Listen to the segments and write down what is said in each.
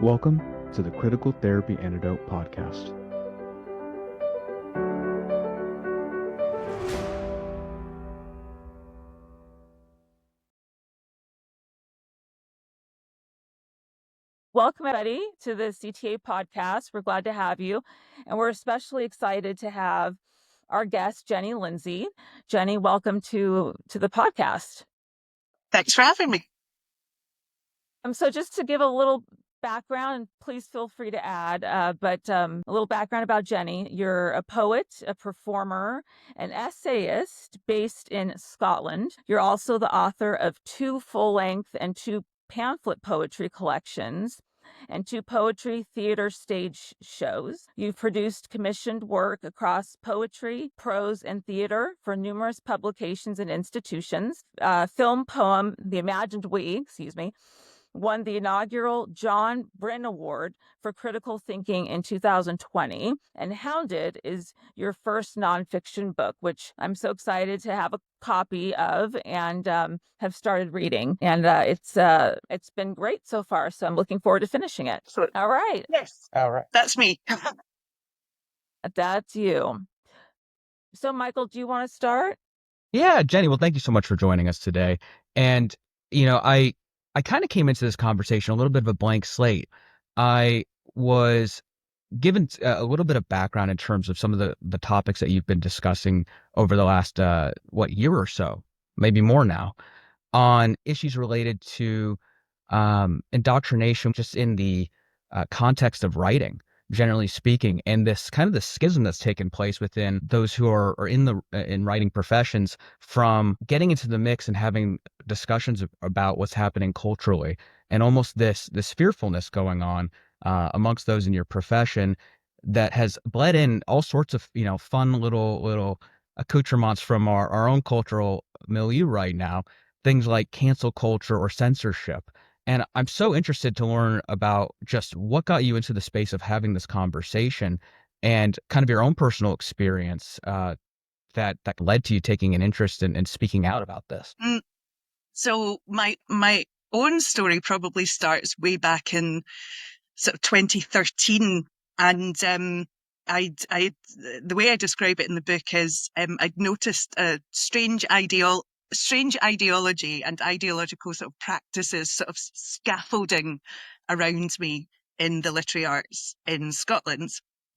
Welcome to the Critical Therapy Antidote podcast. Welcome, everybody, to the CTA podcast. We're glad to have you. And we're especially excited to have our guest, Jenny Lindsay. Jenny, welcome to the podcast. Thanks for having me. So just to give a little background, and please feel free to add, but a little background about Jenny. You're a poet, a performer, an essayist based in Scotland. You're also the author of 2 full-length and 2 pamphlet poetry collections and 2 poetry theater stage shows. You've produced commissioned work across poetry, prose, and theater for numerous publications and institutions. Film poem, The Imagined We, won the inaugural John Bryn Award for Critical Thinking in 2020. And Hounded is your first nonfiction book, which I'm so excited to have a copy of and have started reading. And it's been great so far. So I'm looking forward to finishing it. Excellent. All right. Yes. All right. That's me. That's you. So Michael, do you want to start? Yeah, Jenny, well, thank you so much for joining us today. And, I kind of came into this conversation a little bit of a blank slate. I was given a little bit of background in terms of some of the topics that you've been discussing over the last, year or so, maybe more now, on issues related to indoctrination just in the context of writing, generally speaking, and this kind of the schism that's taken place within those who are in writing professions, from getting into the mix and having discussions about what's happening culturally, and almost this fearfulness going on amongst those in your profession that has bled in all sorts of fun little accoutrements from our own cultural milieu right now, things like cancel culture or censorship. And I'm so interested to learn about just what got you into the space of having this conversation and kind of your own personal experience that led to you taking an interest in speaking out about this. So my own story probably starts way back in sort of 2013. And the way I describe it in the book is I'd noticed a strange ideology and ideological sort of practices sort of scaffolding around me in the literary arts in Scotland,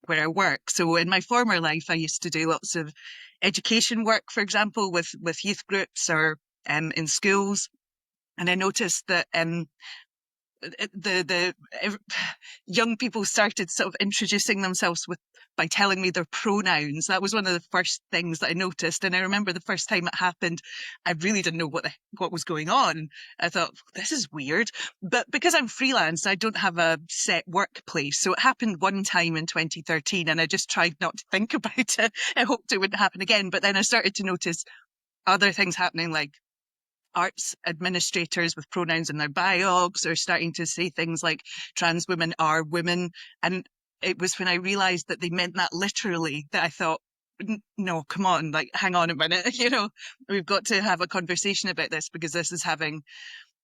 where I work. So in my former life, I used to do lots of education work, for example, with youth groups or in schools. And I noticed that the young people started sort of introducing themselves by telling me their pronouns. That was one of the first things that I noticed. And I remember the first time it happened, I really didn't know what was going on. I thought, this is weird. But because I'm freelance, I don't have a set workplace. So it happened one time in 2013 and I just tried not to think about it. I hoped it wouldn't happen again. But then I started to notice other things happening, like arts administrators with pronouns in their bios are starting to say things like trans women are women. And it was when I realized that they meant that literally that I thought, no, come on, like, hang on a minute, we've got to have a conversation about this, because this is having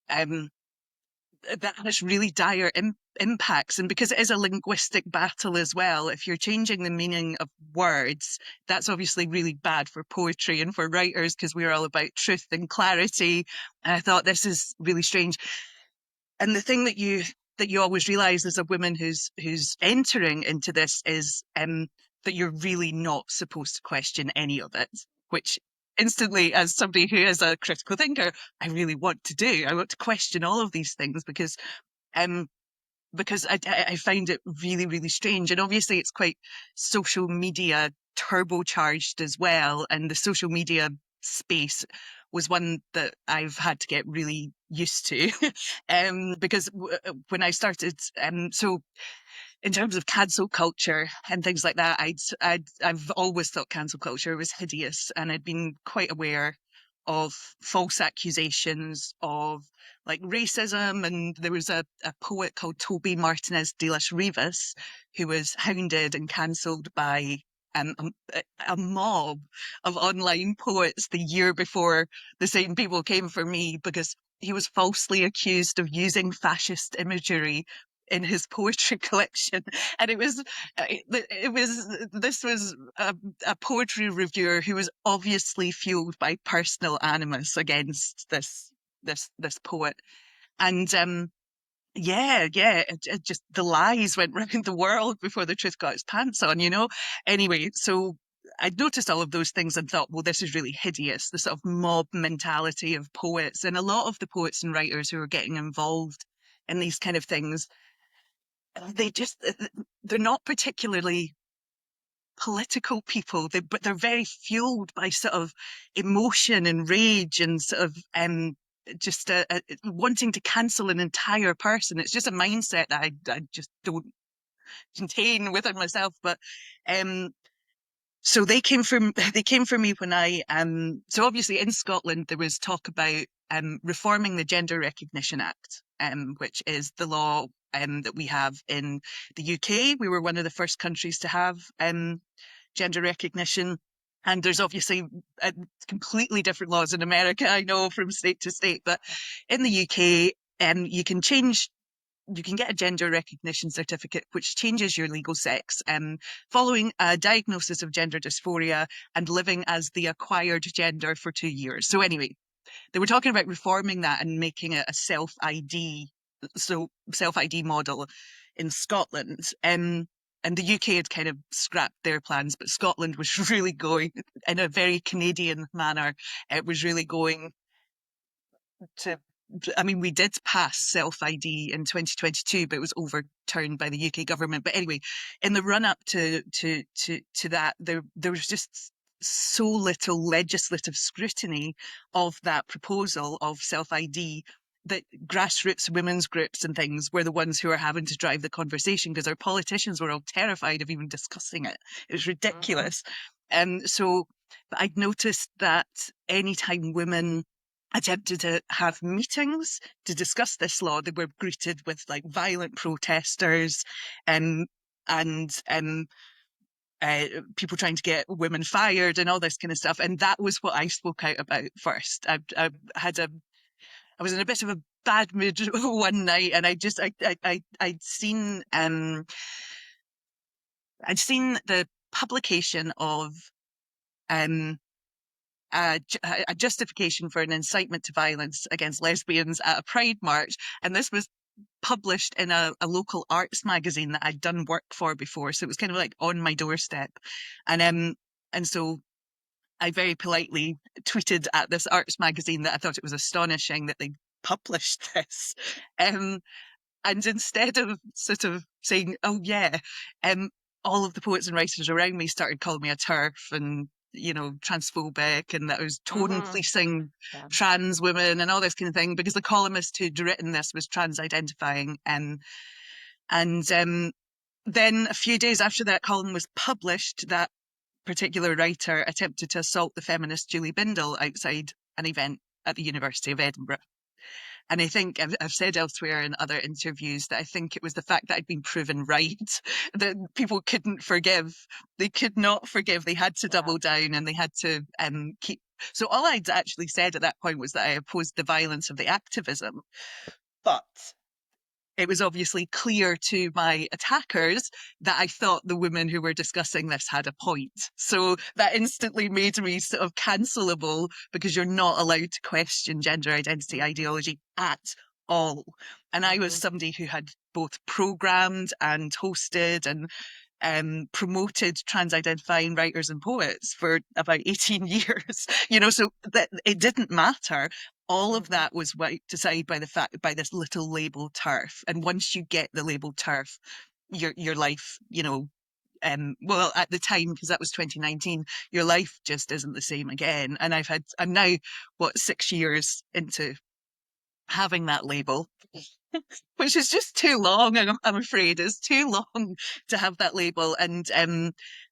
that has really dire impacts. And because it is a linguistic battle as well, if you're changing the meaning of words, that's obviously really bad for poetry and for writers, because we're all about truth and clarity. And I thought, this is really strange. And the thing that you always realize as a woman who's entering into this is that you're really not supposed to question any of it, which instantly, as somebody who is a critical thinker, I really want to do. I want to question all of these things because I find it really, really strange. And obviously it's quite social media turbocharged as well. And the social media space was one that I've had to get really used to because when I started, so in terms of cancel culture and things like that, I've always thought cancel culture was hideous, and I'd been quite aware of false accusations of like racism. And there was a poet called Toby Martinez de las Rivas who was hounded and cancelled by a mob of online poets the year before the same people came for me, because he was falsely accused of using fascist imagery in his poetry collection, and this was a poetry reviewer who was obviously fueled by personal animus against this poet, and it just, the lies went round the world before the truth got its pants on, Anyway, so I'd noticed all of those things and thought, well, this is really hideous, the sort of mob mentality of poets. And a lot of the poets and writers who are getting involved in these kind of things, they're not particularly political people, but they're very fueled by sort of emotion and rage and sort of just wanting to cancel an entire person. It's just a mindset that I just don't contain within myself. But so they came for me when so obviously in Scotland there was talk about reforming the Gender Recognition Act, which is the law that we have in the UK. We were one of the first countries to have gender recognition. And there's obviously completely different laws in America, I know, from state to state. But in the UK, you can get a gender recognition certificate, which changes your legal sex following a diagnosis of gender dysphoria and living as the acquired gender for 2 years. So anyway, they were talking about reforming that and making it a self-ID model in Scotland. And the UK had kind of scrapped their plans, but Scotland was really going, in a very Canadian manner, it was really going to, I mean, we did pass self-ID in 2022, but it was overturned by the UK government. But anyway, in the run-up to that, there was just so little legislative scrutiny of that proposal of self-ID that grassroots women's groups and things were the ones who are having to drive the conversation, because our politicians were all terrified of even discussing it. It was ridiculous. So I'd noticed that anytime women attempted to have meetings to discuss this law, they were greeted with like violent protesters and people trying to get women fired and all this kind of stuff. And that was what I spoke out about first. I was in a bit of a bad mood one night, and I'd seen the publication of a justification for an incitement to violence against lesbians at a Pride march, and this was published in a local arts magazine that I'd done work for before, so it was kind of like on my doorstep, and so I very politely tweeted at this arts magazine that I thought it was astonishing that they published this. And instead of sort of saying, oh yeah, all of the poets and writers around me started calling me a TERF and, transphobic, and that I was tone policing trans women and all this kind of thing, because the columnist who'd written this was trans-identifying. And then a few days after that column was published, that particular writer attempted to assault the feminist Julie Bindel outside an event at the University of Edinburgh. And I think I've said elsewhere in other interviews that I think it was the fact that I'd been proven right that people couldn't forgive. They could not forgive. They had to double down, and they had to keep. So all I'd actually said at that point was that I opposed the violence of the activism. But it was obviously clear to my attackers that I thought the women who were discussing this had a point. So that instantly made me sort of cancelable, because you're not allowed to question gender identity ideology at all. And I was somebody who had both programmed and hosted and promoted trans-identifying writers and poets for about 18 years, so that it didn't matter. All of that was wiped aside by by this little label TERF. And once you get the label TERF, your life, well, at the time, because that was 2019, your life just isn't the same again. And I'm now, 6 years into having that label, which is just too long. I'm afraid it's too long to have that label. And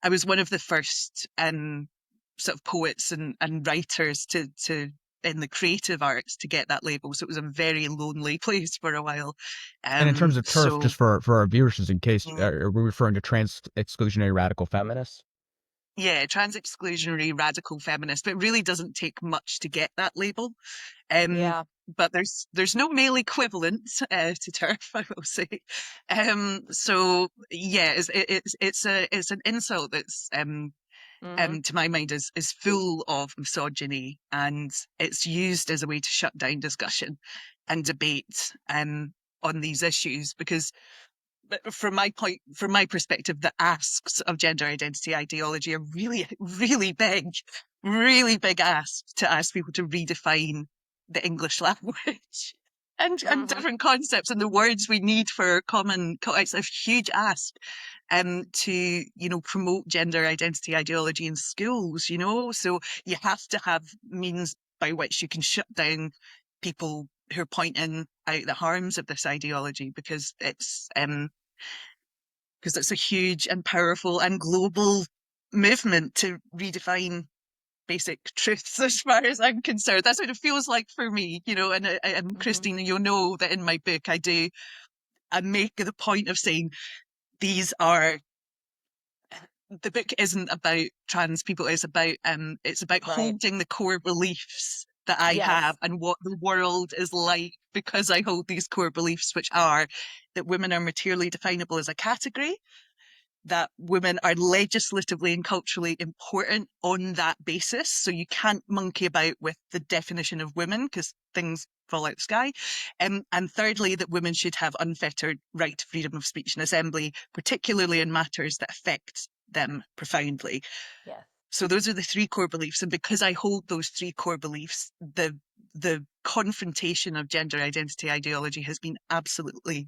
I was one of the first sort of poets and writers to in the creative arts to get that label. So it was a very lonely place for a while. And in terms of TERF, just for our viewers, just in case, are we referring to trans exclusionary radical feminists? Yeah, trans exclusionary radical feminist, but it really doesn't take much to get that label. but there's no male equivalent to TERF, I will say. So yeah, it's an insult that's to my mind is full of misogyny, and it's used as a way to shut down discussion and debate on these issues, because from my perspective, the asks of gender identity ideology are really big asks to ask people to redefine the English language and different concepts and the words we need for it's a huge ask to, promote gender identity ideology in schools, so you have to have means by which you can shut down people who are pointing out the harms of this ideology, because it's a huge and powerful and global movement to redefine basic truths, as far as I'm concerned. That's what it feels like for me, and Christine, you'll know that in my book I make the point of saying the book isn't about trans people, it's about holding the core beliefs that I have and what the world is like, because I hold these core beliefs, which are that women are materially definable as a category, that women are legislatively and culturally important on that basis. So you can't monkey about with the definition of women, because things fall out of the sky. And thirdly, that women should have unfettered right to freedom of speech and assembly, particularly in matters that affect them profoundly. Yes. So those are the three core beliefs. And because I hold those three core beliefs, the confrontation of gender identity ideology has been absolutely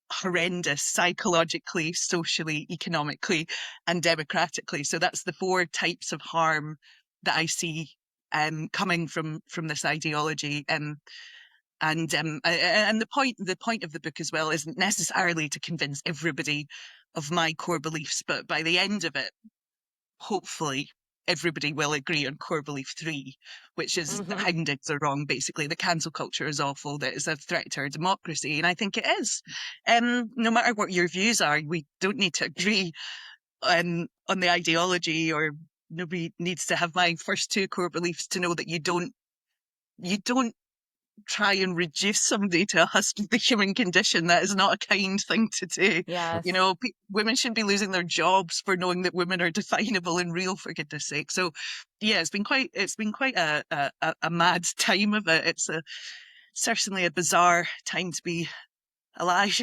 horrendous, psychologically, socially, economically, and democratically. So that's the four types of harm that I see coming from this ideology. And the point of the book as well isn't necessarily to convince everybody of my core beliefs, but by the end of it, hopefully everybody will agree on core belief 3, which is that houndings are wrong, basically, that cancel culture is awful, that it's a threat to our democracy. And I think it is. No matter what your views are, we don't need to agree on the ideology, or nobody needs to have my first 2 core beliefs to know that you don't try and reduce somebody to a husk of the human condition. That is not a kind thing to do. Yes. Women shouldn't be losing their jobs for knowing that women are definable and real, for goodness sake. So yeah, it's been quite a mad time of it. It's certainly a bizarre time to be alive.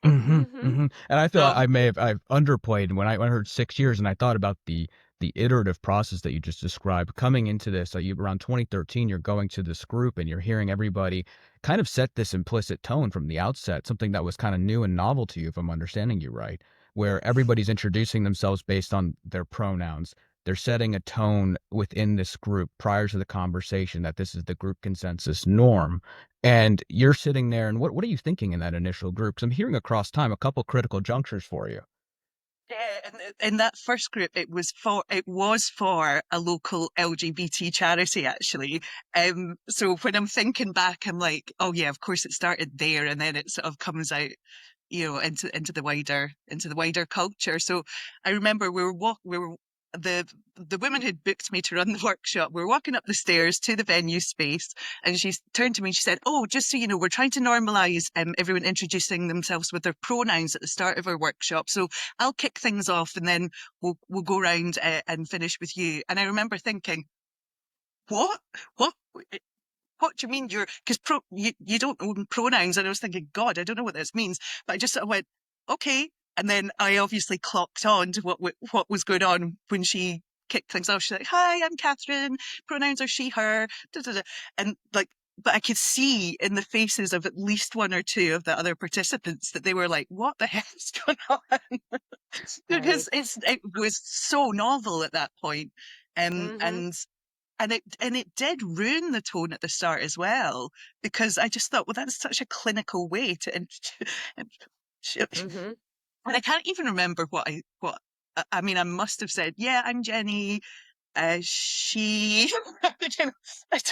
And I feel like I've underplayed when I heard 6 years, and I thought about the iterative process that you just described coming into this. Around 2013, you're going to this group and you're hearing everybody kind of set this implicit tone from the outset, something that was kind of new and novel to you, if I'm understanding you right, where everybody's introducing themselves based on their pronouns. They're setting a tone within this group prior to the conversation that this is the group consensus norm. And you're sitting there, and what are you thinking in that initial group? Because I'm hearing across time a couple critical junctures for you. Yeah, and in that first group, it was for a local LGBT charity, actually. So when I'm thinking back, I'm like, oh yeah, of course it started there, and then it sort of comes out, into the wider culture. So I remember the women who'd booked me to run the workshop, we were walking up the stairs to the venue space, and she turned to me and she said, oh, just so you know, we're trying to normalise everyone introducing themselves with their pronouns at the start of our workshop. So I'll kick things off, and then we'll go round and finish with you. And I remember thinking, what? What do you mean because you don't own pronouns? And I was thinking, God, I don't know what this means. But I just sort of went, okay. And then I obviously clocked on to what was going on when she kicked things off. She's like, hi, I'm Catherine. Pronouns are she, her. Da, da, da. And but I could see in the faces of at least one or two of the other participants that they were like, what the hell's going on? Because it was so novel at that point. And it did ruin the tone at the start as well, because I just thought, well, that's such a clinical way to and I can't even remember what I mean. I must have said, yeah, I'm Jenny. She, I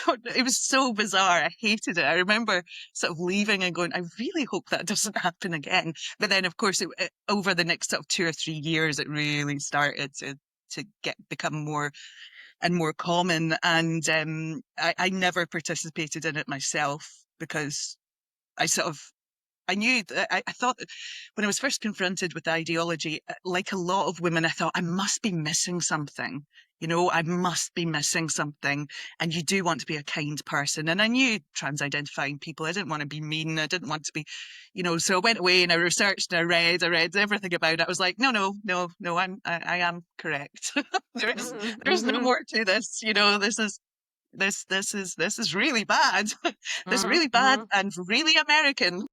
don't know. It was so bizarre. I hated it. I remember sort of leaving and going, I really hope that doesn't happen again. But then, of course, over the next sort of 2 or 3 years, it really started to become more and more common. And I never participated in it myself because I knew that I thought when I was first confronted with ideology, like a lot of women, I thought I must be missing something. I must be missing something. And you do want to be a kind person. And I knew trans identifying people. I didn't want to be mean. I didn't want to be, so I went away and I researched and I read everything about it. I was like, no, I am correct. There's no more to this. This is really bad. This is really bad and really American.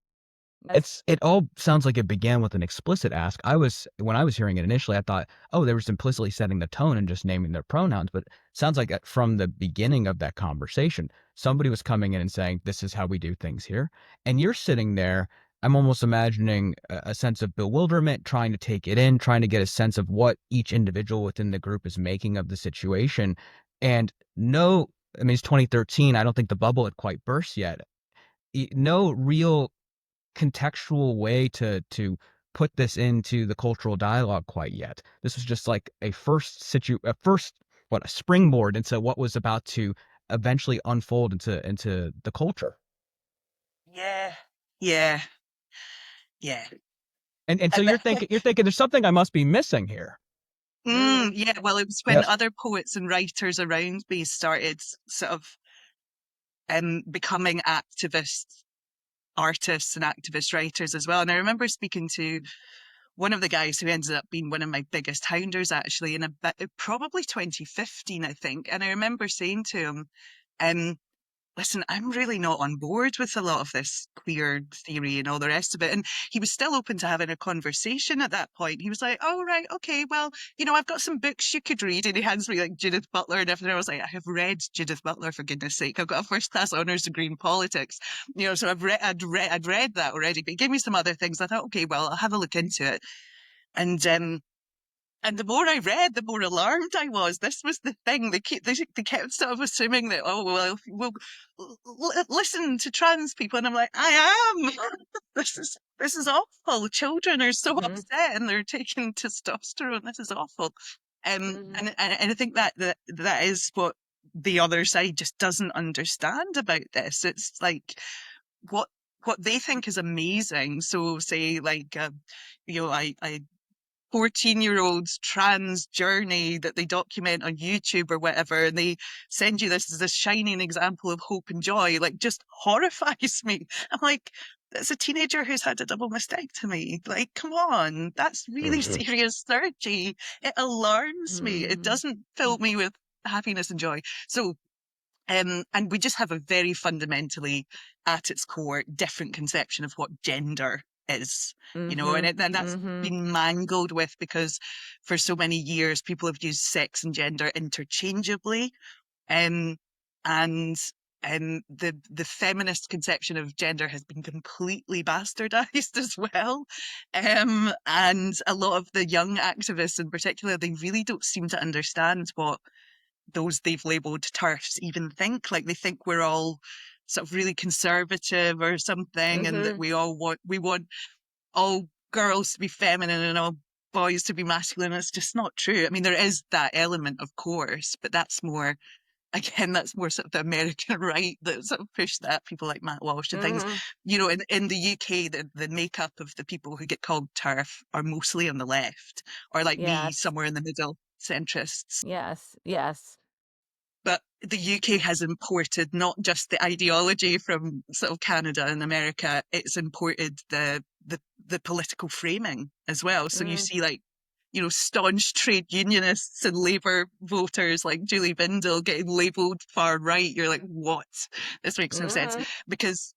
It all sounds like it began with an explicit ask. When I was hearing it initially, I thought, oh, they were implicitly setting the tone and just naming their pronouns. But it sounds like from the beginning of that conversation, somebody was coming in and saying, this is how we do things here. And you're sitting there, I'm almost imagining a sense of bewilderment, trying to take it in, trying to get a sense of what each individual within the group is making of the situation. And it's 2013. I don't think the bubble had quite burst yet. No real contextual way to put this into the cultural dialogue quite yet. This was just like a springboard into what was about to eventually unfold into the culture. Yeah. And so you're thinking there's something I must be missing here. Yeah, well, it was when other poets and writers around me started sort of becoming activist artists and activist writers as well. And I remember speaking to one of the guys who ended up being one of my biggest hounders, actually, in probably 2015, I think. And I remember saying to him, listen, I'm really not on board with a lot of this queer theory and all the rest of it. And he was still open to having a conversation at that point. He was like, oh, right, okay, well, I've got some books you could read. And he hands me like Judith Butler and everything. I was like, I have read Judith Butler, for goodness sake. I've got a first-class honours degree in politics. So I'd read that already. But he gave me some other things. I thought, okay, well, I'll have a look into it. And the more I read, the more alarmed I was. This was the thing. They kept sort of assuming that, oh, well, we'll listen to trans people. And I'm like, I am. This is awful. Children are so upset and they're taking testosterone. This is awful. And I think that is what the other side just doesn't understand about this. It's like what they think is amazing. So say like, I 14-year-old's trans journey that they document on YouTube or whatever, and they send you this as a shining example of hope and joy, like, just horrifies me. I'm like, that's a teenager who's had a double mastectomy. Like, come on, that's really serious surgery. It alarms me. It doesn't fill me with happiness and joy. So, and we just have a very fundamentally, at its core, different conception of what gender is, and that's been mangled with, because for so many years people have used sex and gender interchangeably, and the feminist conception of gender has been completely bastardized as well, and a lot of the young activists in particular, they really don't seem to understand what those they've labelled TERFs even think. Like, they think we're all sort of really conservative or something, and that we want all girls to be feminine and all boys to be masculine. It's just not true. I mean, there is that element, of course, but that's more sort of the American right that sort of pushed that, people like Matt Walsh and things. In the UK, the makeup of the people who get called TERF are mostly on the left, or like me, somewhere in the middle, centrists. Yes. But the UK has imported not just the ideology from sort of Canada and America, it's imported the political framing as well. So you see, like, staunch trade unionists and Labour voters like Julie Bindel getting labelled far right. You're like, what? This makes no sense. Because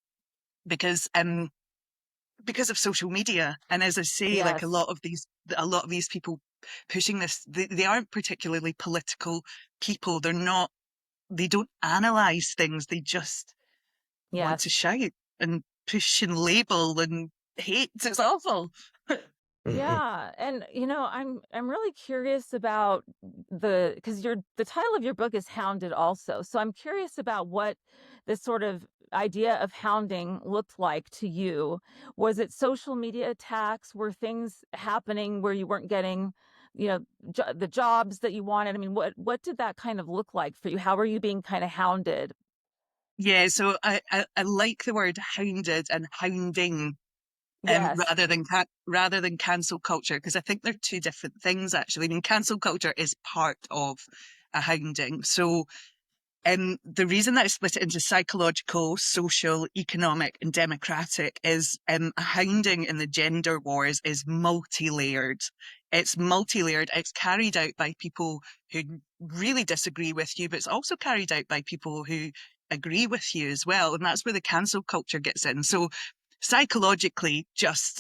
of social media. And as I say, like, a lot of these people pushing this, they aren't particularly political people. They don't analyze things. They just want to shout and push and label and hate. It's awful. Yeah, and I'm really curious about because the title of your book is Hounded also. So I'm curious about what this sort of idea of hounding looked like to you. Was it social media attacks? Were things happening where you weren't getting the jobs that you wanted. I mean, what did that kind of look like for you? How were you being kind of hounded? Yeah, so I like the word hounded and hounding, Yes. rather than cancel culture, because I think they're two different things actually. I mean, cancel culture is part of a hounding. So the reason that I split it into psychological, social, economic, and democratic is a hounding in the gender wars is multi-layered. It's multi-layered. It's carried out by people who really disagree with you, but it's also carried out by people who agree with you as well. And that's where the cancel culture gets in. So psychologically,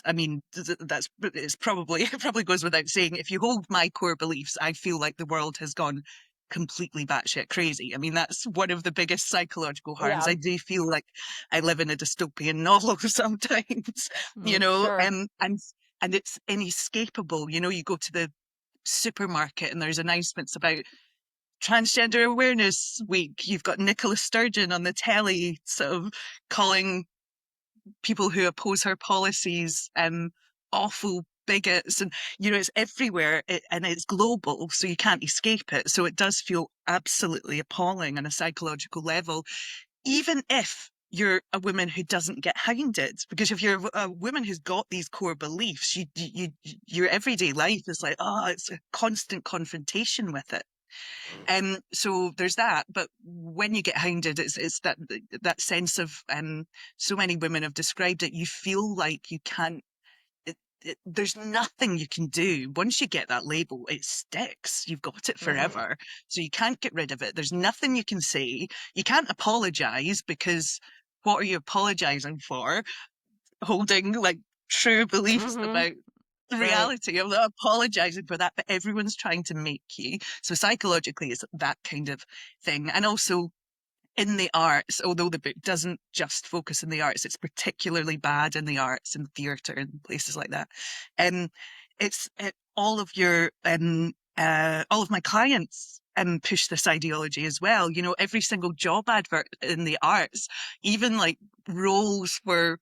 I mean, it probably goes without saying. If you hold my core beliefs, I feel like the world has gone completely batshit crazy. I mean, that's one of the biggest psychological harms. Yeah. I do feel like I live in a dystopian novel sometimes, Sure. and it's inescapable. You go to the supermarket and there's announcements about Transgender Awareness Week. You've got Nicola Sturgeon on the telly sort of calling people who oppose her policies awful bigots, and it's everywhere, and it's global, so you can't escape it. So it does feel absolutely appalling on a psychological level, even if you're a woman who doesn't get hounded, because if you're a woman who's got these core beliefs, your everyday life is like, it's a constant confrontation with it. So there's that. But when you get hounded, it's that sense of, so many women have described it. You feel like you can't, there's nothing you can do. Once you get that label, it sticks. You've got it forever. So you can't get rid of it. There's nothing you can say. You can't apologize, because what are you apologizing for? Holding like true beliefs about the reality. I'm not apologizing for that, but everyone's trying to make you. So psychologically, it's that kind of thing. And also in the arts, although the book doesn't just focus on the arts, it's particularly bad in the arts and theatre and places like that. All of my clients push this ideology as well. Every single job advert in the arts, even like roles for,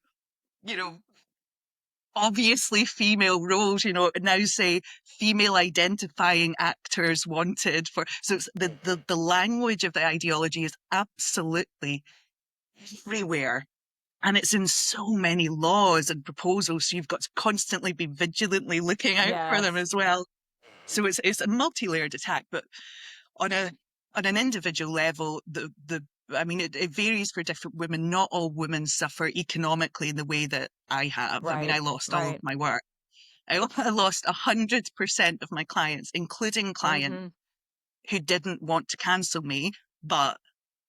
obviously female roles, now say female identifying actors wanted for. So it's the language of the ideology is absolutely everywhere. And it's in so many laws and proposals. So you've got to constantly be vigilantly looking out for them as well. So it's a multi-layered attack, but on an individual level, it varies for different women. Not all women suffer economically in the way that I have. I mean, I lost all of my work. I lost 100% of my clients, including clients who didn't want to cancel me. But,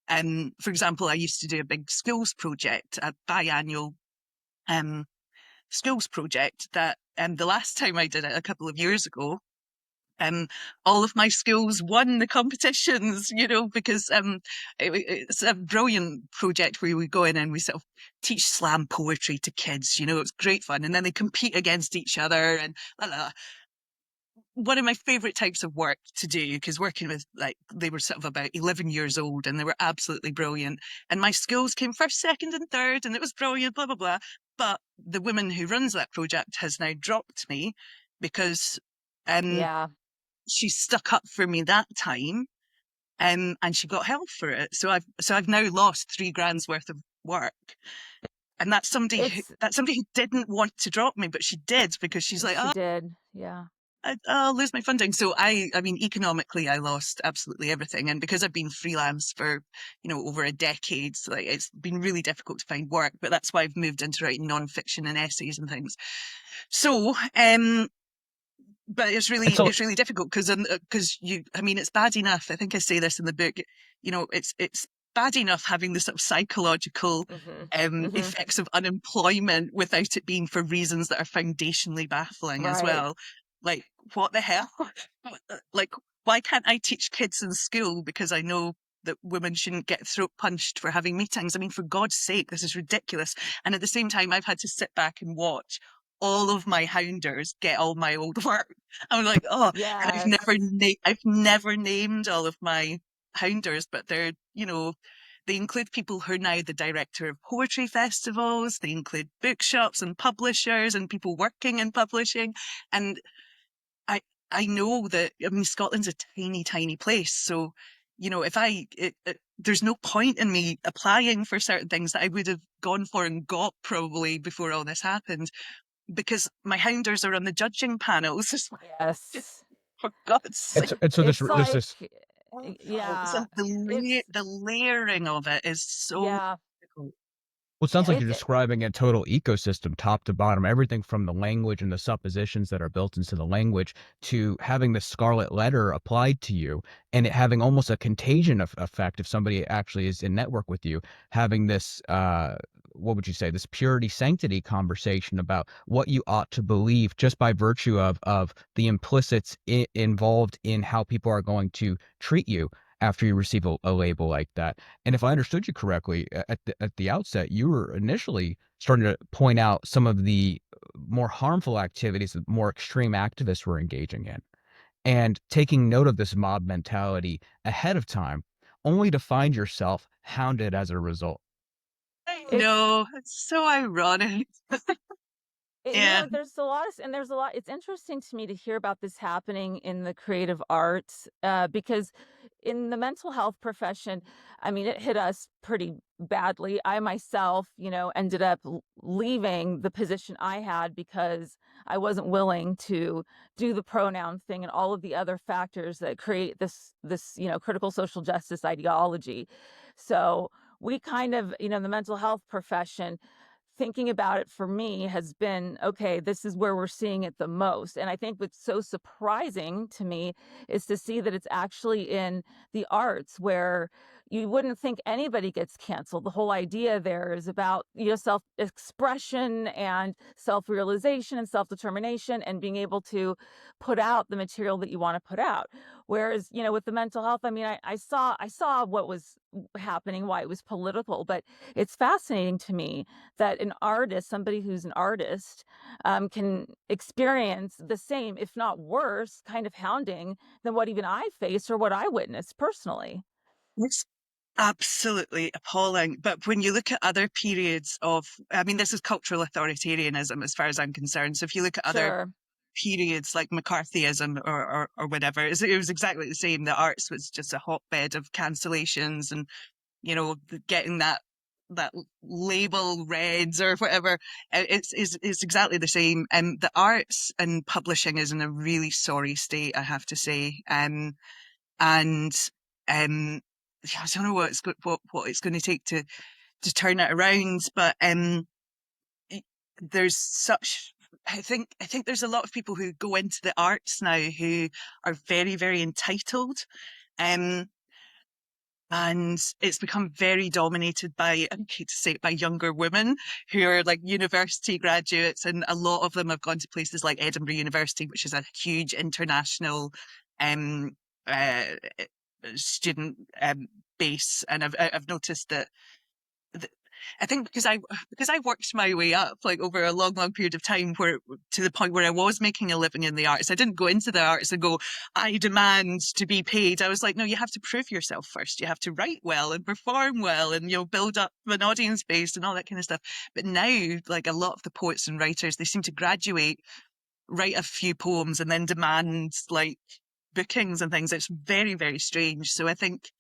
for example, I used to do a big schools project, a biannual schools project that the last time I did it a couple of years ago, all of my schools won the competitions, because it's a brilliant project where we go in and we sort of teach slam poetry to kids. It's great fun. And then they compete against each other and blah, blah, blah. One of my favorite types of work to do, because working with, they were sort of about 11 years old and they were absolutely brilliant. And my schools came first, second and third, and it was brilliant, blah, blah, blah. But the woman who runs that project has now dropped me because she stuck up for me that time, and she got help for it. So I've now lost $3,000 worth of work, and that's somebody who didn't want to drop me, but she did, because she's like, she did, yeah. I'll lose my funding. So I mean, economically, I lost absolutely everything, and because I've been freelance for over a decade, so it's been really difficult to find work. But that's why I've moved into writing nonfiction and essays and things. So but it's really difficult because it's bad enough. I think I say this in the book. It's bad enough having the sort of psychological effects of unemployment without it being for reasons that are foundationally baffling as well. Like, what the hell? Like, why can't I teach kids in school because I know that women shouldn't get throat punched for having meetings? I mean, for God's sake, this is ridiculous. And at the same time, I've had to sit back and watch all of my hounders get all my old work. I'm like, and I've never named all of my hounders, but they're, they include people who are now the director of poetry festivals. They include bookshops and publishers and people working in publishing. And I know that, I mean, Scotland's a tiny, tiny place. So, if there's no point in me applying for certain things that I would have gone for and got probably before all this happened, because my Hounders are on the judging panels. Yes. For God's sake. And so It's like, this yeah, The layering of it is so yeah, difficult. Well, it sounds like it, you're describing a total ecosystem, top to bottom, everything from the language and the suppositions that are built into the language to having the scarlet letter applied to you and it having almost a contagion effect if somebody actually is in network with you, having this, what would you say, this purity sanctity conversation about what you ought to believe just by virtue of the implicits involved in how people are going to treat you after you receive a label like that. And if I understood you correctly, at the outset, you were initially starting to point out some of the more harmful activities that more extreme activists were engaging in, and taking note of this mob mentality ahead of time, only to find yourself hounded as a result. I it's know, it's so ironic. Yeah. there's a lot it's interesting to me to hear about this happening in the creative arts, because in the mental health profession, I mean, it hit us pretty badly. I myself, ended up leaving the position I had because I wasn't willing to do the pronoun thing and all of the other factors that create this critical social justice ideology. So we kind of, the mental health profession, thinking about it for me has been, okay, this is where we're seeing it the most. And I think what's so surprising to me is to see that it's actually in the arts, where you wouldn't think anybody gets canceled. The whole idea there is about, self-expression and self-realization and self-determination and being able to put out the material that you want to put out. Whereas, with the mental health, I mean, I saw what was happening, why it was political, but it's fascinating to me that an artist, somebody who's an artist, can experience the same, if not worse, kind of hounding than what even I faced or what I witnessed personally. It's absolutely appalling. But when you look at other periods of, I mean, this is cultural authoritarianism as far as I'm concerned. So if you look at other Sure. periods like McCarthyism or whatever, it was exactly the same. The arts was just a hotbed of cancellations and, getting that label reds or whatever. It's exactly the same. The arts and publishing is in a really sorry state, I have to say. And yeah, I don't know what it's going to take to turn it around, but there's such. I think there's a lot of people who go into the arts now who are very, very entitled, and it's become very dominated by, I hate to say it, by younger women who are like university graduates, and a lot of them have gone to places like Edinburgh University, which is a huge international um, uh, student base, and I've noticed that I think because I worked my way up like over a long, long period of time, where to the point where I was making a living in the arts. I didn't go into the arts and go, I demand to be paid. I was like, no, you have to prove yourself first. You have to write well and perform well and build up an audience base and all that kind of stuff. But now, like a lot of the poets and writers, they seem to graduate, write a few poems, and then demand like bookings and things. It's very, very strange. So I think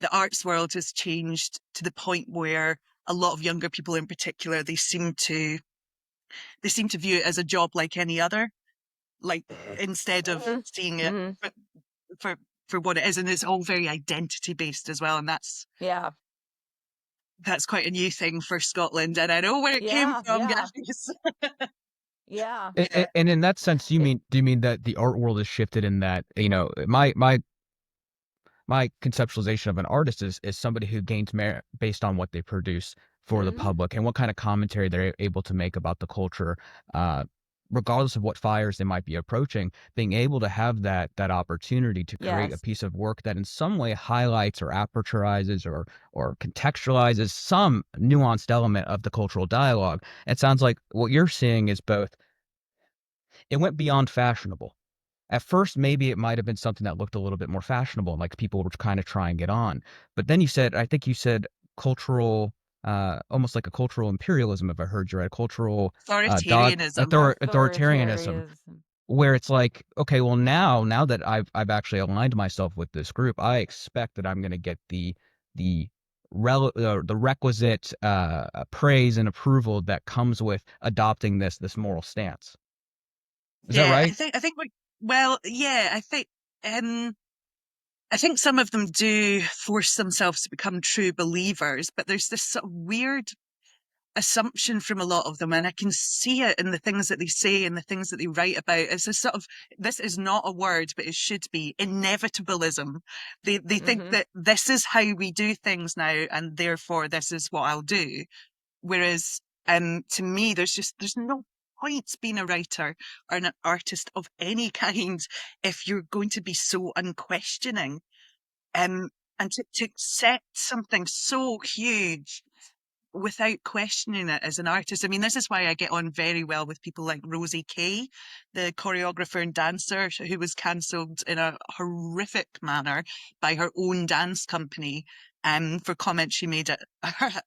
the arts world has changed to the point where a lot of younger people in particular, they seem to view it as a job like any other, like instead of seeing it Mm-hmm. for what it is. And it's all very identity based as well. And that's Yeah. quite a new thing for Scotland. And I know where it came Yeah. from, Yeah. guys. Yeah. And in that sense, do you mean that the art world has shifted in that, my conceptualization of an artist is somebody who gains merit based on what they produce for the Mm-hmm. public and what kind of commentary they're able to make about the culture, regardless of what fires they might be approaching, being able to have that opportunity to create a Yes. piece of work that in some way highlights or aperturizes or contextualizes some nuanced element of the cultural dialogue. It sounds like what you're seeing is both, it went beyond fashionable. At first, maybe it might have been something that looked a little bit more fashionable, and like people were kind of trying to get on. But then I think you said cultural, almost like a cultural imperialism, if I heard you right, cultural Authoritarianism. authoritarianism, Authoritarianism. where it's like, okay, well now that I've actually aligned myself with this group, I expect that I'm going to get the requisite praise and approval that comes with adopting this moral stance. Is that Yeah, right? I think well, yeah, I think some of them do force themselves to become true believers, but there's this sort of weird assumption from a lot of them, and I can see it in the things that they say and the things that they write about. It's a sort of, this is not a word, but it should be, inevitablism. They think Mm-hmm. that this is how we do things now, and therefore this is what I'll do. Whereas, to me, there's no point being a writer or an artist of any kind if you're going to be so unquestioning. Um, and to accept something so huge without questioning it as an artist. I mean, this is why I get on very well with people like Rosie Kay, the choreographer and dancer who was cancelled in a horrific manner by her own dance company for comments she made at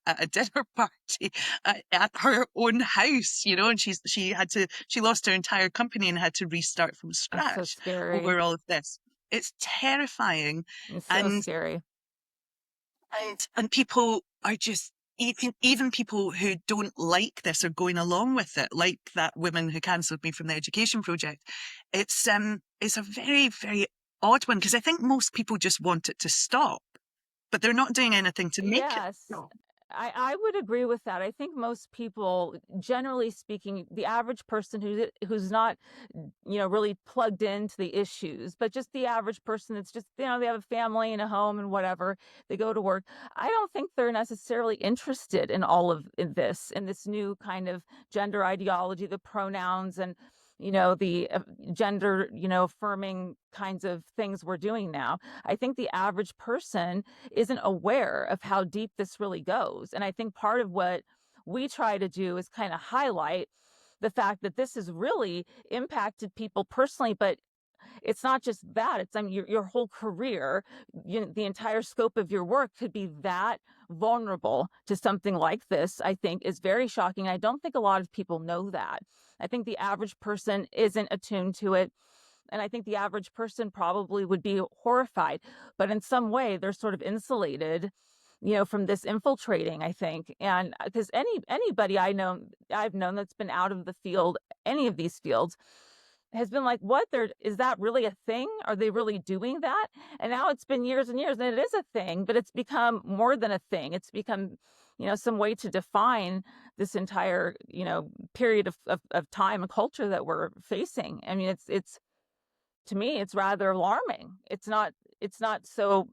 a dinner party at her own house, you know, and she lost her entire company and had to restart from That's so scratch scary. over all of this. It's terrifying. It's so And scary. and people are just, even people who don't like this are going along with it, like that woman who cancelled me from the education project. It's a very, very odd one, because I think most people just want it to stop, but they're not doing anything to make it Yes, stop. I would agree with that. I think most people, generally speaking, the average person who's not, really plugged into the issues, but just the average person that's just, they have a family and a home and whatever, they go to work. I don't think they're necessarily interested in all of in this new kind of gender ideology, the pronouns and the gender affirming kinds of things we're doing now. I think the average person isn't aware of how deep this really goes. And I think part of what we try to do is kind of highlight the fact that this has really impacted people personally, but it's not just that. It's your whole career, the entire scope of your work could be that vulnerable to something like this. I think is very shocking. I don't think a lot of people know that. I think the average person isn't attuned to it. And I think the average person probably would be horrified, but in some way they're sort of insulated, from this infiltrating, I think. And because anybody I've known that's been out of the field, any of these fields, has been like, what, there is that really a thing? Are they really doing that? And now it's been years and years, and it is a thing, but it's become more than a thing. It's become, some way to define this entire, period of time and culture that we're facing. I mean, it's to me, it's rather alarming. It's not so,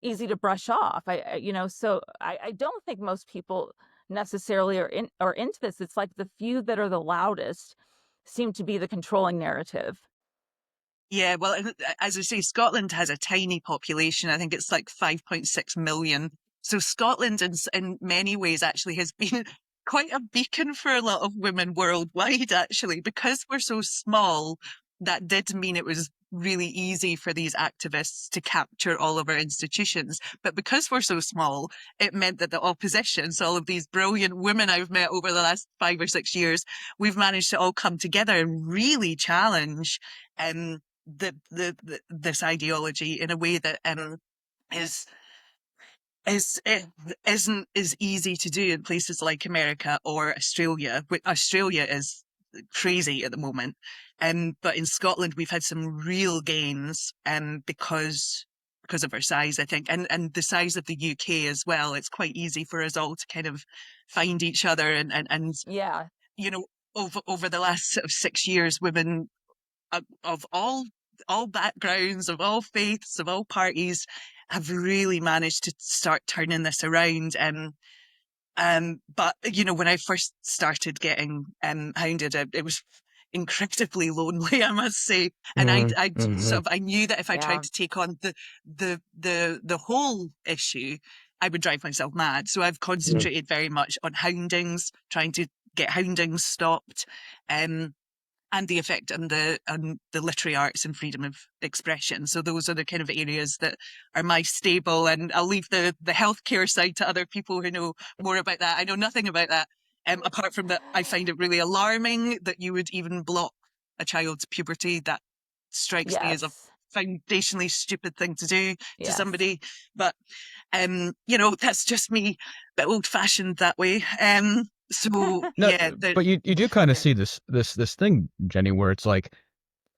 easy to brush off. So I don't think most people necessarily are into this. It's like the few that are the loudest seem to be the controlling narrative. Yeah, well, as I say, Scotland has a tiny population. I think it's like 5.6 million. So Scotland, in many ways, actually has been quite a beacon for a lot of women worldwide, actually, because we're so small. That did mean it was really easy for these activists to capture all of our institutions. But because we're so small, it meant that the opposition, so all of these brilliant women I've met over the last 5 or 6 years, we've managed to all come together and really challenge this ideology in a way that is it isn't as easy to do in places like America or Australia. Australia is crazy at the moment, but in Scotland we've had some real gains, because of our size, I think, and the size of the UK as well. It's quite easy for us all to kind of find each other, and Yeah. you know, over the last sort of 6 years, women of all backgrounds, of all faiths, of all parties, have really managed to start turning this around. But when I first started getting hounded, it was incredibly lonely, I must say. And I sort of, I knew that if I Yeah. tried to take on the whole issue, I would drive myself mad. So I've concentrated very much on houndings, trying to get houndings stopped. And the effect on the literary arts and freedom of expression. So those are the kind of areas that are my stable, and I'll leave the healthcare side to other people who know more about that. I know nothing about that, apart from that I find it really alarming that you would even block a child's puberty. That strikes me as a Yes. foundationally stupid thing to do to Yes. somebody. But, that's just me, a bit old fashioned that way. So No, yeah, but you do kind of yeah. see this thing, Jenny, where it's like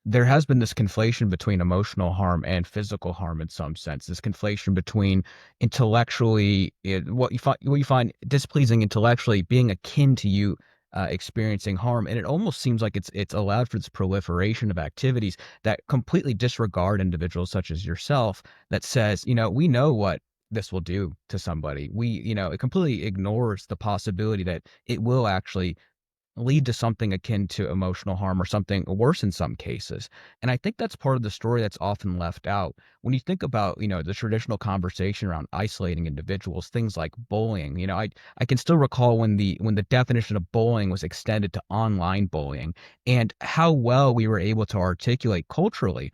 there has been this conflation between emotional harm and physical harm in some sense. This conflation between intellectually what you find displeasing intellectually being akin to you experiencing harm, and it almost seems like it's allowed for this proliferation of activities that completely disregard individuals such as yourself. That says, we know what this will do to somebody. It completely ignores the possibility that it will actually lead to something akin to emotional harm or something worse in some cases. And I think that's part of the story that's often left out. When you think about, the traditional conversation around isolating individuals, things like bullying, I can still recall when the definition of bullying was extended to online bullying and how well we were able to articulate culturally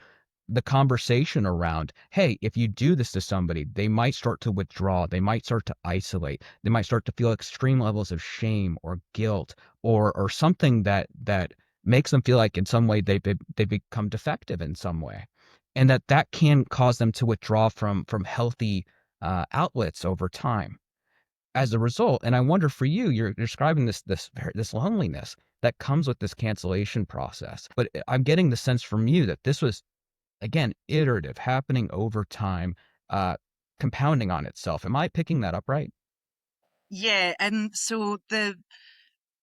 the conversation around, hey, if you do this to somebody, they might start to withdraw, they might start to isolate, they might start to feel extreme levels of shame or guilt or something that makes them feel like in some way they become defective in some way, and that can cause them to withdraw from healthy outlets over time as a result. And I wonder for you, you're describing this loneliness that comes with this cancellation process, but I'm getting the sense from you that this was, again, iterative, happening over time, uh, compounding on itself. Am I picking that up right? Yeah, so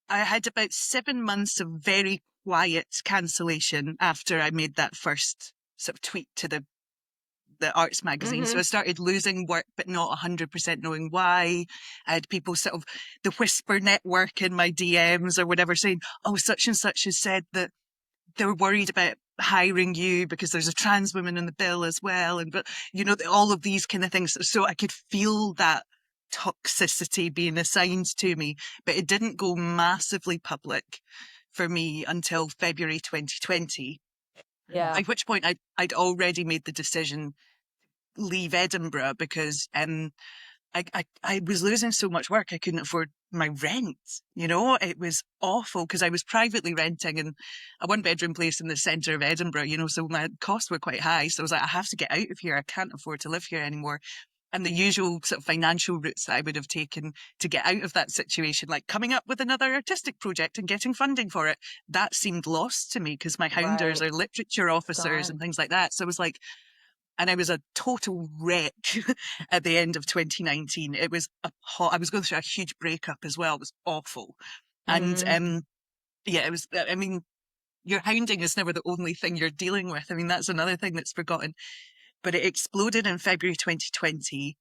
I had about 7 months of very quiet cancellation after I made that first sort of tweet to the arts magazine. So I started losing work, but not 100% knowing why. I had people sort of the whisper network in my DMs or whatever saying, oh, such and such has said that they're worried about hiring you because there's a trans woman in the bill as well. And, but, all of these kind of things. So I could feel that toxicity being assigned to me, but it didn't go massively public for me until February 2020, Yeah. at which point I'd already made the decision leave Edinburgh because I was losing so much work I couldn't afford my rent. It was awful because I was privately renting in a one-bedroom place in the centre of Edinburgh, so my costs were quite high. So I was like, I have to get out of here. I can't afford to live here anymore. And the usual sort of financial routes that I would have taken to get out of that situation, like coming up with another artistic project and getting funding for it, that seemed lost to me because my Hounders Right. are literature officers and Gone. things like that. So I was like, and I was a total wreck at the end of 2019. It was I was going through a huge breakup as well. It was awful. And yeah, it was, I mean, your hounding is never the only thing you're dealing with. I mean, that's another thing that's forgotten. But it exploded in February 2020,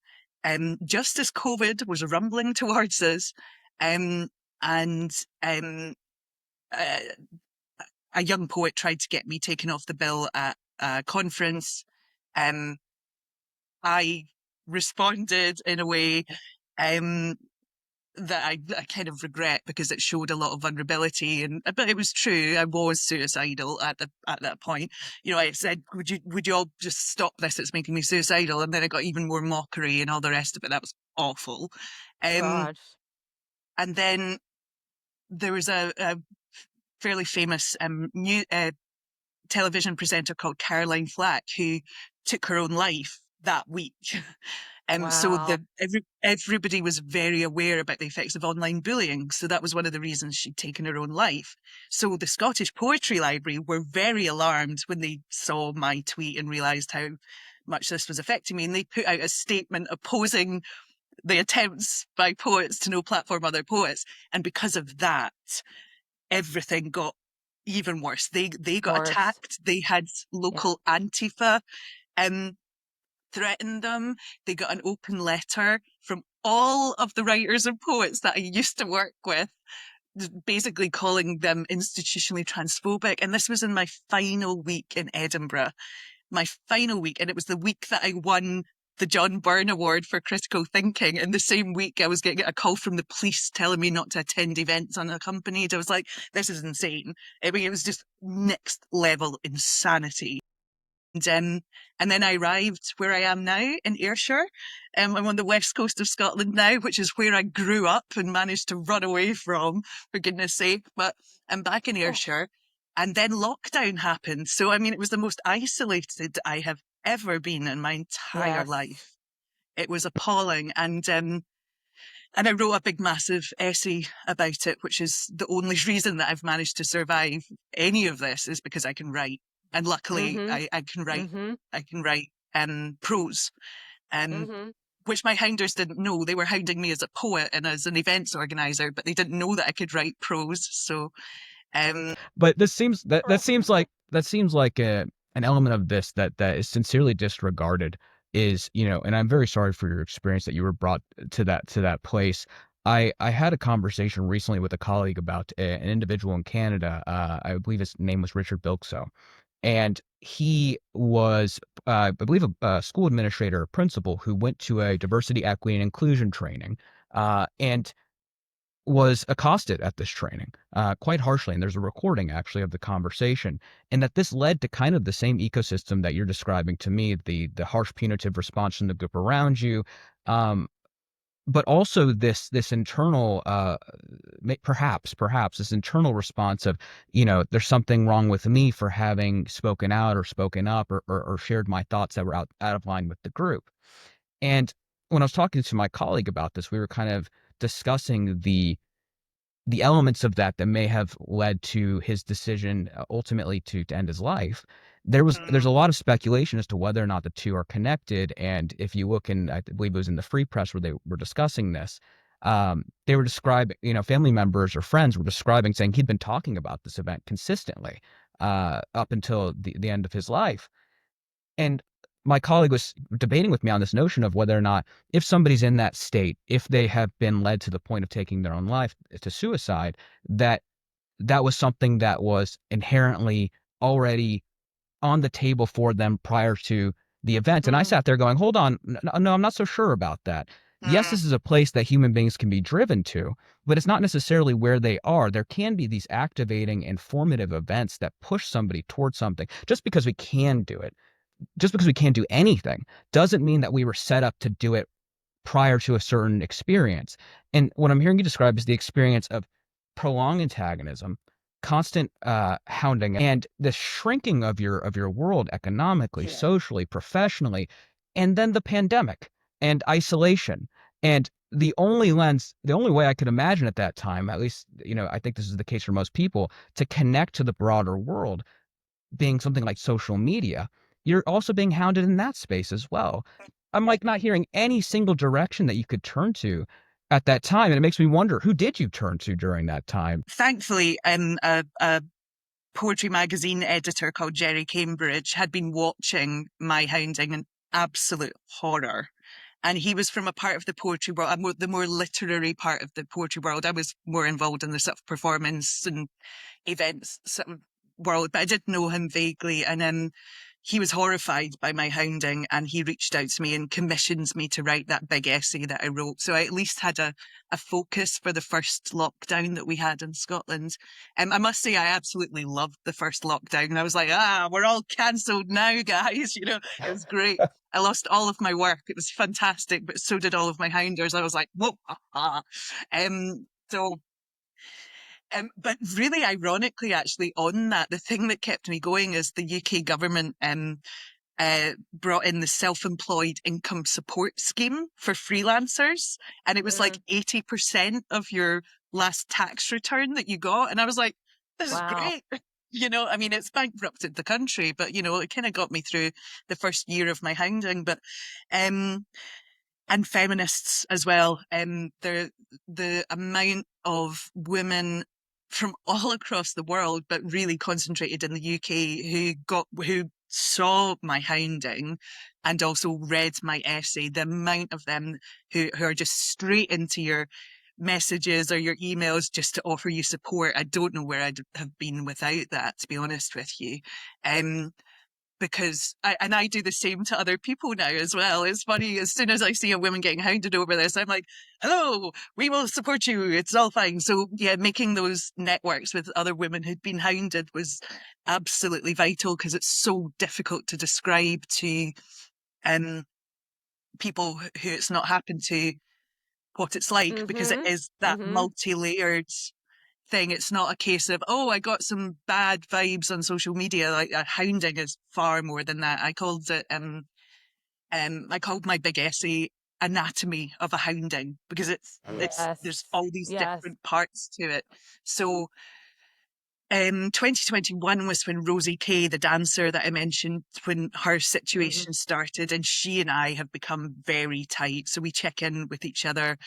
just as COVID was rumbling towards us. And uh, a young poet tried to get me taken off the bill at a conference. Um, I responded in a way that I kind of regret because it showed a lot of vulnerability, but it was true. I was suicidal at that point. I said, "Would you all just stop this? It's making me suicidal." And then I got even more mockery and all the rest of it. That was awful. Um, Gosh. and then there was a fairly famous new television presenter called Caroline Flack who took her own life that week. So Wow. everybody was very aware about the effects of online bullying. So that was one of the reasons she'd taken her own life. So the Scottish Poetry Library were very alarmed when they saw my tweet and realised how much this was affecting me. And they put out a statement opposing the attempts by poets to no platform other poets. And because of that, everything got even worse. They got Worse. attacked. They had Yeah. local Antifa threatened them. They got an open letter from all of the writers and poets that I used to work with, basically calling them institutionally transphobic. And this was in my final week in Edinburgh, my final week. And it was the week that I won the John Byrne Award for critical thinking. And the same week I was getting a call from the police telling me not to attend events unaccompanied. I was like, this is insane. I mean, it was just next level insanity. And then I arrived where I am now in Ayrshire. I'm on the west coast of Scotland now, which is where I grew up and managed to run away from, for goodness sake. But I'm back in Oh. Ayrshire. And then lockdown happened. So, I mean, it was the most isolated I have ever been in my entire Yes. life. It was appalling. And I wrote a big, massive essay about it, which is the only reason that I've managed to survive any of this is because I can write. And luckily, I can write. I can write prose, which my hounders didn't know. They were hounding me as a poet and as an events organizer, but they didn't know that I could write prose. So, But this seems that seems like an element of this that is sincerely disregarded is, and I'm very sorry for your experience that you were brought to that place. I had a conversation recently with a colleague about an individual in Canada. I believe his name was Richard Bilkso, and he was, I believe, a school administrator, a principal who went to a diversity, equity, and inclusion training, and was accosted at this training quite harshly. And there's a recording actually of the conversation, and that this led to kind of the same ecosystem that you're describing to me, the harsh punitive response from the group around you, but also this internal perhaps this internal response of, there's something wrong with me for having spoken out or spoken up or shared my thoughts that were out of line with the group. And when I was talking to my colleague about this, we were kind of discussing the elements of that may have led to his decision ultimately to end his life. There's a lot of speculation as to whether or not the two are connected. And if you look in, I believe it was in the Free Press where they were discussing this, they were describing, family members or friends were describing, saying he'd been talking about this event consistently up until the end of his life. And my colleague was debating with me on this notion of whether or not, if somebody's in that state, if they have been led to the point of taking their own life, to suicide, that was something that was inherently already on the table for them prior to the event. And I sat there going, hold on, no, I'm not so sure about that. Yes, this is a place that human beings can be driven to, but it's not necessarily where they are. There can be these activating and formative events that push somebody towards something. Just because we can do it, just because we can't do anything, doesn't mean that we were set up to do it prior to a certain experience. And what I'm hearing you describe is the experience of prolonged antagonism, constant hounding, and the shrinking of your world economically, socially, professionally, and then the pandemic and isolation. And the only way I could imagine at that time, at least, I think this is the case for most people, to connect to the broader world being something like social media, you're also being hounded in that space as well. I'm like not hearing any single direction that you could turn to at that time. And it makes me wonder, who did you turn to during that time? Thankfully, a poetry magazine editor called Jerry Cambridge had been watching my hounding in absolute horror. And he was from a part of the poetry world, the more literary part of the poetry world. I was more involved in the sort of performance and events sort of world, but I did know him vaguely. And he was horrified by my hounding, and he reached out to me and commissioned me to write that big essay that I wrote. So I at least had a focus for the first lockdown that we had in Scotland. I must say, I absolutely loved the first lockdown. I was like, we're all cancelled now, guys. It was great. I lost all of my work. It was fantastic, but so did all of my hounders. I was like, whoa, but really ironically, actually, on that, the thing that kept me going is the UK government brought in the self-employed income support scheme for freelancers. And it was like 80% of your last tax return that you got. And I was like, this is great. I mean, it's bankrupted the country, but, it kind of got me through the first year of my hounding. But, and feminists as well. The amount of women from all across the world, but really concentrated in the UK, who saw my hounding and also read my essay. The amount of them who are just straight into your messages or your emails just to offer you support. I don't know where I'd have been without that, to be honest with you. Because I do the same to other people now as well. It's funny, as soon as I see a woman getting hounded over this, I'm like, hello, we will support you. It's all fine. So yeah, making those networks with other women who'd been hounded was absolutely vital, because it's so difficult to describe to people who it's not happened to what it's like, because it is that multi-layered thing. It's not a case of, oh, I got some bad vibes on social media. Like hounding is far more than that. I called it, I called my big essay Anatomy of a Hounding, because there's all these different parts to it. So 2021 was when Rosie Kay, the dancer that I mentioned, when her situation started, and she and I have become very tight. So we check in with each other,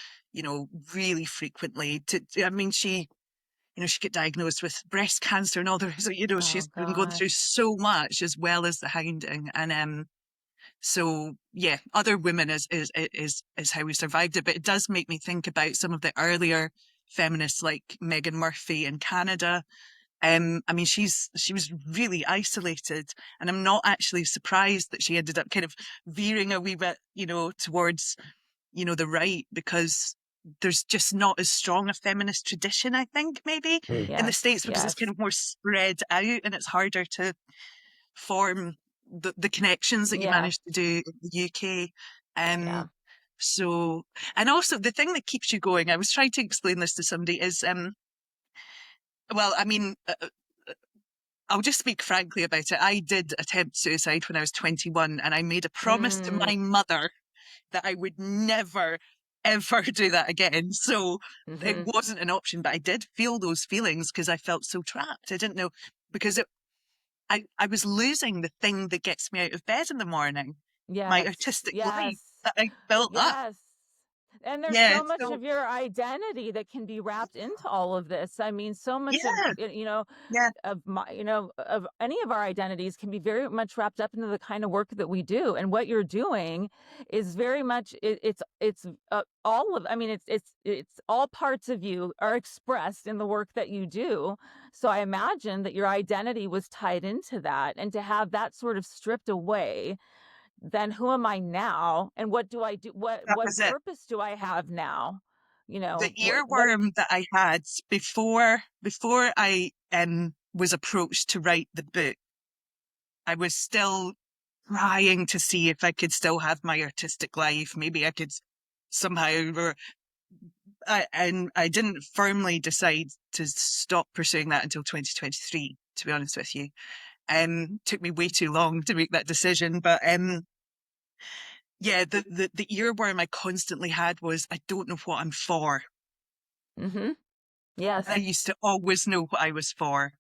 really frequently. She got diagnosed with breast cancer and all the rest. She's been going through so much, as well as the hounding. And so yeah, other women is how we survived it. But it does make me think about some of the earlier feminists like Megan Murphy in Canada. She was really isolated, and I'm not actually surprised that she ended up kind of veering a wee bit, towards, the right, because there's just not as strong a feminist tradition, I think, maybe in the States, because it's kind of more spread out, and it's harder to form the connections that you managed to do in the UK. So, and also the thing that keeps you going, I was trying to explain this to somebody, is, I'll just speak frankly about it. I did attempt suicide when I was 21, and I made a promise to my mother that I would never, ever do that again. So it wasn't an option, but I did feel those feelings because I felt so trapped. I didn't know, because I was losing the thing that gets me out of bed in the morning, my artistic life that I built up. And there's so much of your identity that can be wrapped into all of this. I mean, so much of of any of our identities can be very much wrapped up into the kind of work that we do. And what you're doing is very much it's all of. I mean, it's all parts of you are expressed in the work that you do. So I imagine that your identity was tied into that, and to have that sort of stripped away, then who am I now? And what do I do? What purpose do I have now? The earworm that I had before I was approached to write the book, I was still trying to see if I could still have my artistic life. Maybe I could somehow, and I didn't firmly decide to stop pursuing that until 2023, to be honest with you. Took me way too long to make that decision, but the earworm I constantly had was, I don't know what I'm for. Yes. I used to always know what I was for.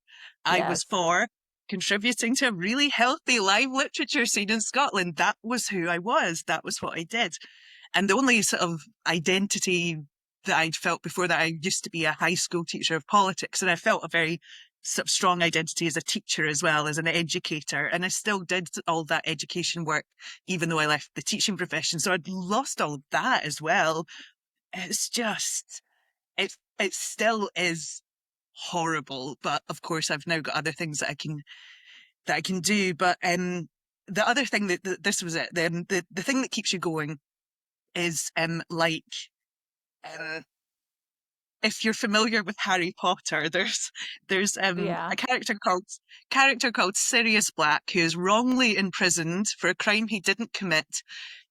I was for contributing to a really healthy live literature scene in Scotland. That was who I was. That was what I did. And the only sort of identity that I'd felt before that, I used to be a high school teacher of politics, and I felt a very sort of strong identity as a teacher as well as an educator. And I still did all that education work, even though I left the teaching profession. So I'd lost all of that as well. It's just, it still is horrible. But of course, I've now got other things that I can do. But the other thing that this was it. The thing that keeps you going is if you're familiar with Harry Potter, there's a character called Sirius Black, who is wrongly imprisoned for a crime he didn't commit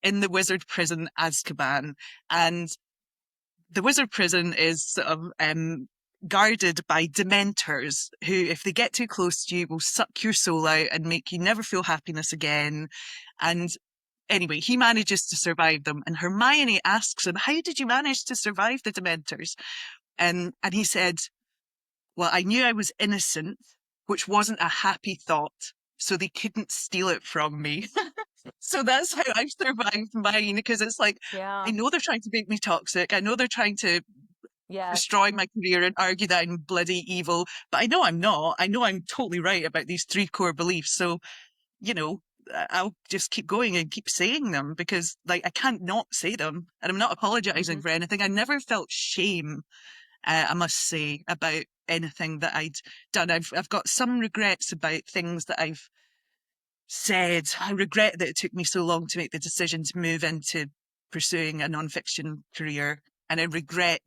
in the wizard prison Azkaban. And the wizard prison is sort of guarded by dementors who, if they get too close to you, will suck your soul out and make you never feel happiness again. And anyway, he manages to survive them. And Hermione asks him, how did you manage to survive the dementors? And he said, well, I knew I was innocent, which wasn't a happy thought, so they couldn't steal it from me. So that's how I've survived mine, because it's like, I know they're trying to make me toxic. I know they're trying to destroy my career and argue that I'm bloody evil, but I know I'm not. I know I'm totally right about these 3 core beliefs. So, I'll just keep going and keep saying them, because I can't not say them, and I'm not apologizing for anything. I never felt shame, I must say, about anything that I'd done. I've got some regrets about things that I've said. I regret that it took me so long to make the decision to move into pursuing a nonfiction career. And I regret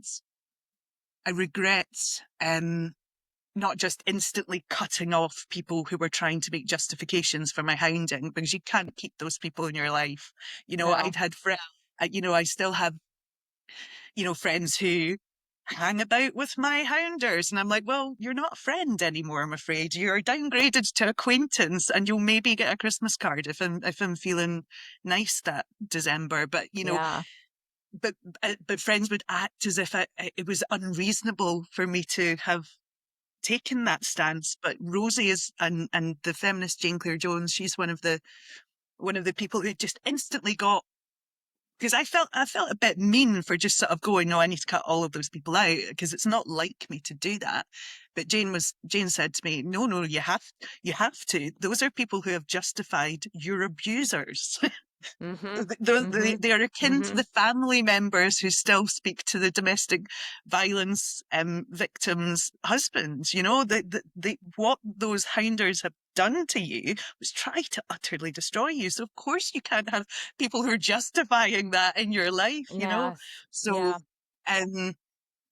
not just instantly cutting off people who were trying to make justifications for my hounding, because you can't keep those people in your life. I'd had friends, I still have, friends who hang about with my hounders. And I'm like, well, you're not a friend anymore, I'm afraid. You're downgraded to acquaintance, and you'll maybe get a Christmas card if I'm feeling nice that December. But, you know, Yeah. but friends would act as if it was unreasonable for me to have taken that stance. But Rosie is, and the feminist Jane Clare Jones, she's one of the people who just instantly got, because I felt a bit mean for just sort of going, no, I need to cut all of those people out because it's not like me to do that. But Jane said to me, no, you have to. Those are people who have justified your abusers. They are akin to the family members who still speak to the domestic violence victims' husbands. You know, what those hounders have done to you was try to utterly destroy you. So of course you can't have people who are justifying that in your life. You know, Yes. so Yeah.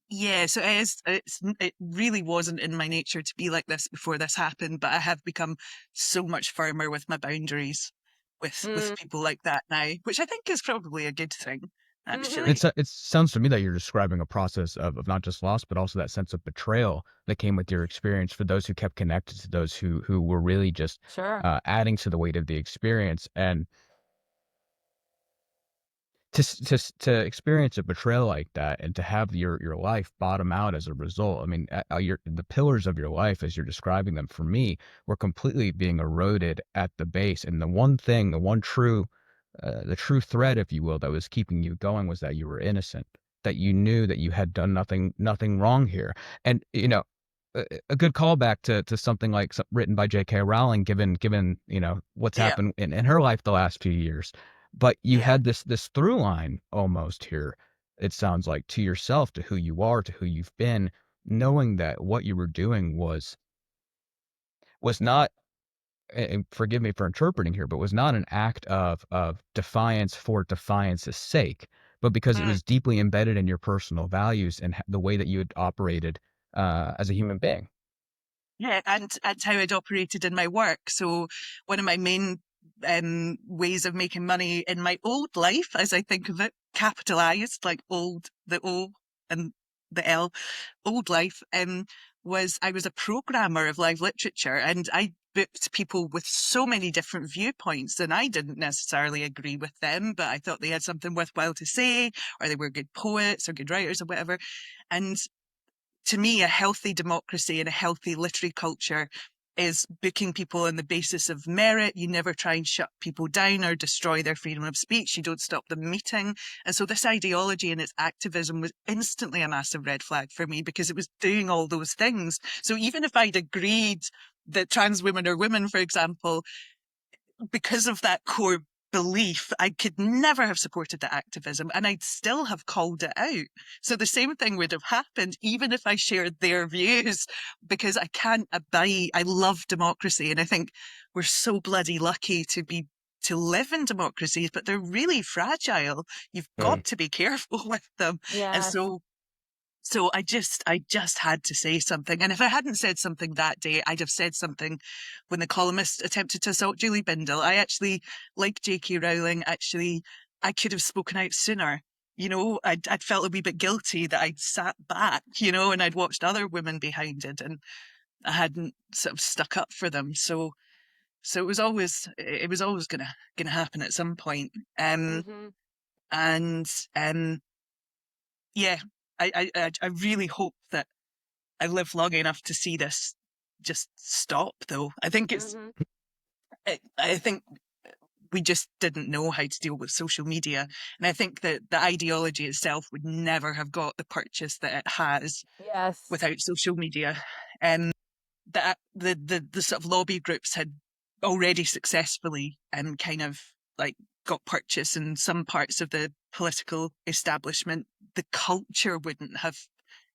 yeah, so it really wasn't in my nature to be like this before this happened, but I have become so much firmer with my boundaries with people like that now, which I think is probably a good thing, actually. It sounds to me that you're describing a process of not just loss, but also that sense of betrayal that came with your experience for those who kept connected to those who were really just Sure. adding to the weight of the experience. And to experience a betrayal like that and to have your life bottom out as a result. I mean, the pillars of your life, as you're describing them for me, were completely being eroded at the base. And the one thing, the true thread, if you will, that was keeping you going was that you were innocent, that you knew that you had done nothing wrong here. And, you know, a good callback to something like written by J.K. Rowling, given, you know, what's Yeah, happened in her life the last few years. But you yeah. had this through line almost here, it sounds like, to yourself, to who you are, to who you've been, knowing that what you were doing was not, and forgive me for interpreting here, but was not an act of defiance for defiance's sake, but because it Mm. was deeply embedded in your personal values and the way that you had operated as a human being. Yeah, and how I'd operated in my work. So one of my main ways of making money in my old life, as I think of it, capitalized, like old, the O and the L, old life, was I was a programmer of live literature, and I booked people with so many different viewpoints, and I didn't necessarily agree with them, but I thought they had something worthwhile to say, or they were good poets or good writers or whatever. And to me, a healthy democracy and a healthy literary culture is booking people on the basis of merit. You never try and shut people down or destroy their freedom of speech. You don't stop them meeting. And so this ideology and its activism was instantly a massive red flag for me because it was doing all those things. So even if I'd agreed that trans women are women, for example, because of that core belief, I could never have supported the activism and I'd still have called it out. So the same thing would have happened even if I shared their views, because I can't abide, I love democracy. And I think we're so bloody lucky to live in democracies, but they're really fragile. You've got to be careful with them. And Yes. so I just had to say something. And if I hadn't said something that day, I'd have said something when the columnist attempted to assault Julie Bindel. I actually, like J.K. Rowling, I could have spoken out sooner. You know, I'd felt a wee bit guilty that I'd sat back, you know, and I'd watched other women be hounded and I hadn't sort of stuck up for them. So it was always gonna happen at some point. And yeah, I really hope that I live long enough to see this just stop, though. I think I think we just didn't know how to deal with social media. And I think that the ideology itself would never have got the purchase that it has Yes. without social media. The sort of lobby groups had already successfully kind of like got purchase in some parts of the political establishment. The culture wouldn't have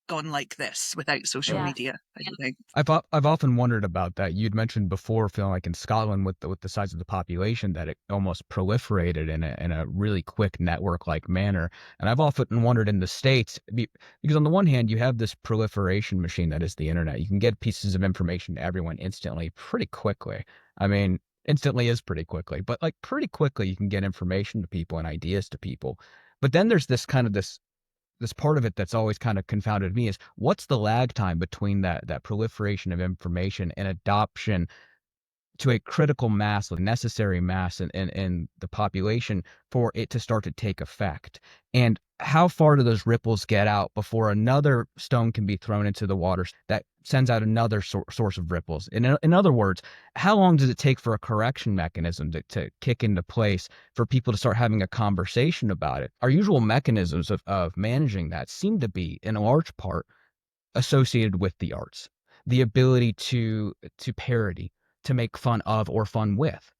gone like this without social Yes. media, I think. I've often wondered about that. You'd mentioned before, feeling like in Scotland with the size of the population that it almost proliferated in a really quick network like manner. And I've often wondered in the States, because on the one hand you have this proliferation machine that is the internet. You can get pieces of information to everyone instantly, pretty quickly. I mean, instantly is pretty quickly, but like pretty quickly you can get information to people and ideas to people. But then there's this kind of this this part of it that's always kind of confounded me is what's the lag time between that proliferation of information and adoption to a critical mass, a necessary mass in the population for it to start to take effect. And how far do those ripples get out before another stone can be thrown into the waters that sends out another source of ripples? In other words, how long does it take for a correction mechanism to kick into place for people to start having a conversation about it? Our usual mechanisms of managing that seem to be, in a large part, associated with the arts, the ability to parody, to make fun of or fun with.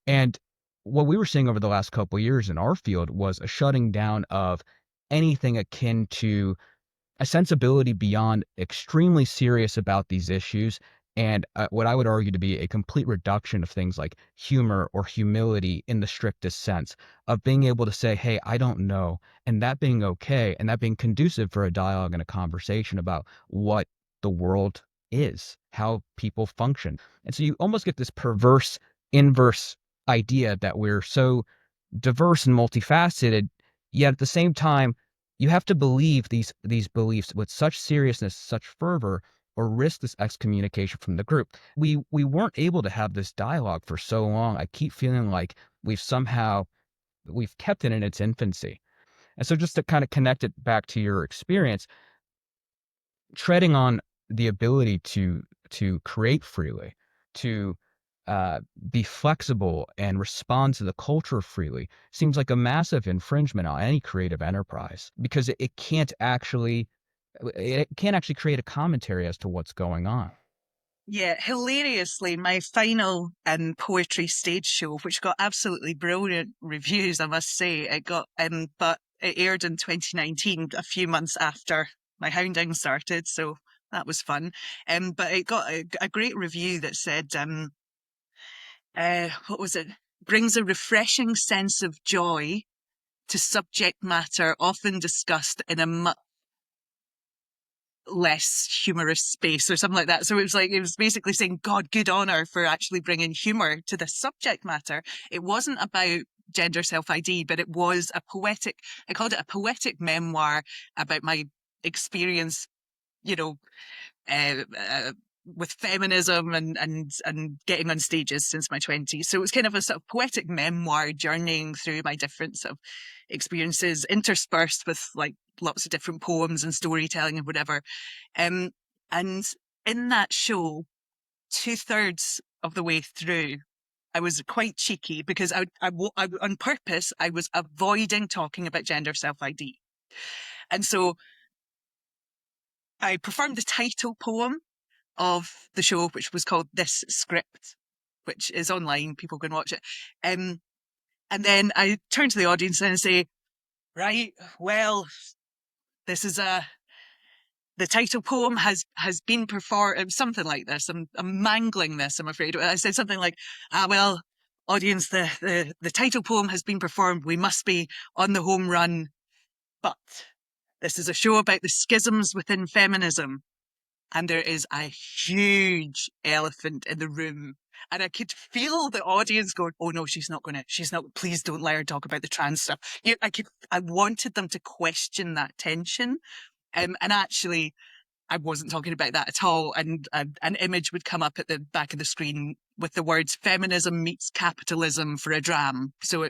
And what we were seeing over the last couple of years in our field was a shutting down of anything akin to a sensibility beyond extremely serious about these issues, and what I would argue to be a complete reduction of things like humor or humility in the strictest sense of being able to say, hey, I don't know, and that being okay, and that being conducive for a dialogue and a conversation about what the world is, how people function. And so you almost get this perverse inverse idea that we're so diverse and multifaceted, yet at the same time you have to believe these beliefs with such seriousness, such fervor, or risk this excommunication from the group. We weren't able to have this dialogue for so long. I keep feeling like we've kept it in its infancy. And so just to kind of connect it back to your experience, treading on the ability to create freely, to be flexible and respond to the culture freely seems like a massive infringement on any creative enterprise because it can't actually create a commentary as to what's going on. Yeah, hilariously, my final poetry stage show, which got absolutely brilliant reviews, I must say, but it aired in 2019, a few months after my hounding started, so that was fun. But it got a great review that said, what was it? Brings a refreshing sense of joy to subject matter often discussed in a much less humorous space or something like that. So it was basically saying, God, good on her for actually bringing humor to the subject matter. It wasn't about gender self-ID, but it was I called it a poetic memoir about my experience, you know, with feminism and getting on stages since my 20s. So it was kind of a sort of poetic memoir journeying through my different sort of experiences, interspersed with like lots of different poems and storytelling and whatever. And in that show, 2/3 of the way through, I was quite cheeky because on purpose, I was avoiding talking about gender self-ID. And so I performed the title poem of the show, which was called This Script, which is online. People can watch it. And then I turn to the audience and say, right, well, this is the title poem has been performed, something like this. I'm mangling this, I'm afraid. I said something like, well, audience, the title poem has been performed. We must be on the home run. But this is a show about the schisms within feminism. And there is a huge elephant in the room. And I could feel the audience going, oh no, please don't let her talk about the trans stuff. I wanted them to question that tension. And actually, I wasn't talking about that at all. And an image would come up at the back of the screen with the words feminism meets capitalism for a dram. So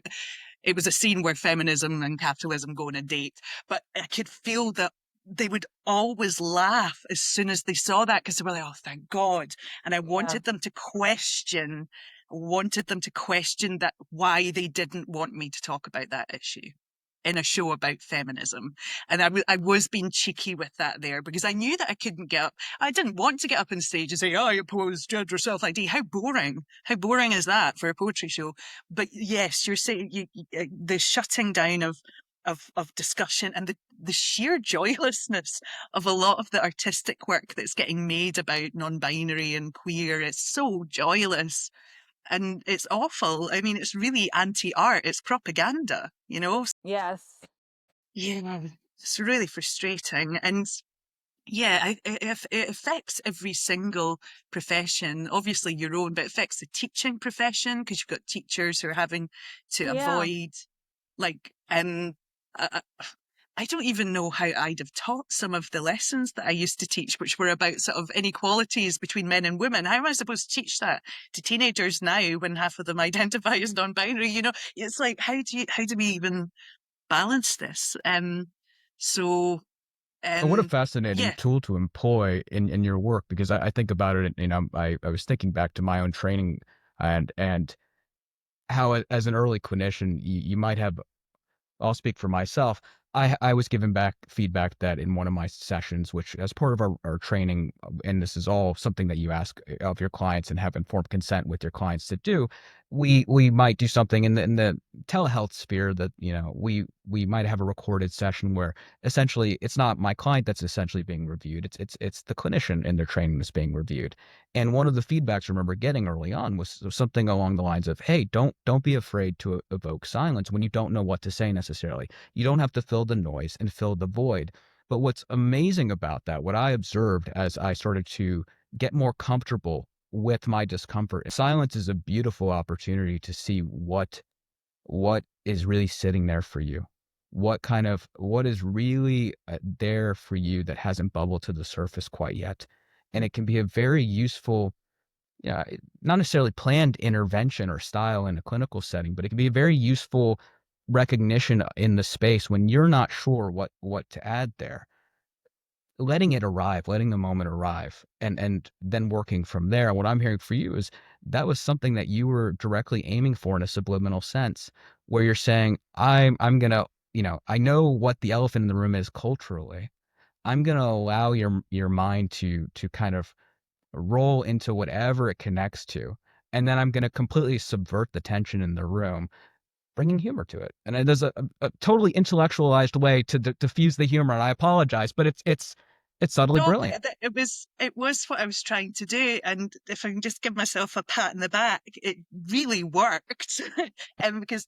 it was a scene where feminism and capitalism go on a date. But I could feel that they would always laugh as soon as they saw that because they were like, oh, thank God. And I wanted them to question that why they didn't want me to talk about that issue in a show about feminism. And I was being cheeky with that there because I knew that I couldn't get up. I didn't want to get up on stage and say, oh, I oppose gender self-ID. How boring. How boring is that for a poetry show? But yes, you're saying the shutting down of discussion and the sheer joylessness of a lot of the artistic work that's getting made about non-binary and queer. It's so joyless. And it's awful. I mean, it's really anti-art. It's propaganda, you know? Yes. Yeah, it's really frustrating. And yeah, it affects every single profession, obviously your own, but it affects the teaching profession because you've got teachers who are having to avoid, like, I don't even know how I'd have taught some of the lessons that I used to teach, which were about sort of inequalities between men and women. How am I supposed to teach that to teenagers now when half of them identify as non-binary? You know, it's like, how do we even balance this? So, And what a um, fascinating yeah, tool to employ in your work, because I think about it, you know, I was thinking back to my own training and how as an early clinician, you might have, I'll speak for myself. I was given back feedback that in one of my sessions, which as part of our training, and this is all something that you ask of your clients and have informed consent with your clients to do, we might do something in the telehealth sphere that, you know, we might have a recorded session where essentially it's not my client that's essentially being reviewed. It's the clinician in their training that's being reviewed. And one of the feedbacks I remember getting early on was something along the lines of, "Hey, don't be afraid to evoke silence when you don't know what to say necessarily. You don't have to fill the noise and fill the void." But what's amazing about that, what I observed as I started to get more comfortable with my discomfort, silence is a beautiful opportunity to see what is really sitting there for you. What is really there for you that hasn't bubbled to the surface quite yet. And it can be a very useful, yeah, not necessarily planned intervention or style in a clinical setting, but it can be a very useful recognition in the space when you're not sure what to add there. Letting it arrive, letting the moment arrive, and then working from there. What I'm hearing for you is that was something that you were directly aiming for in a subliminal sense, where you're saying, I'm gonna, you know, I know what the elephant in the room is culturally. I'm gonna allow your mind to kind of roll into whatever it connects to. And then I'm going to completely subvert the tension in the room, bringing humor to it. And there's a totally intellectualized way to diffuse the humor. And I apologize, but it's subtly no, brilliant. it was what I was trying to do, and if I can just give myself a pat in the back, it really worked. And because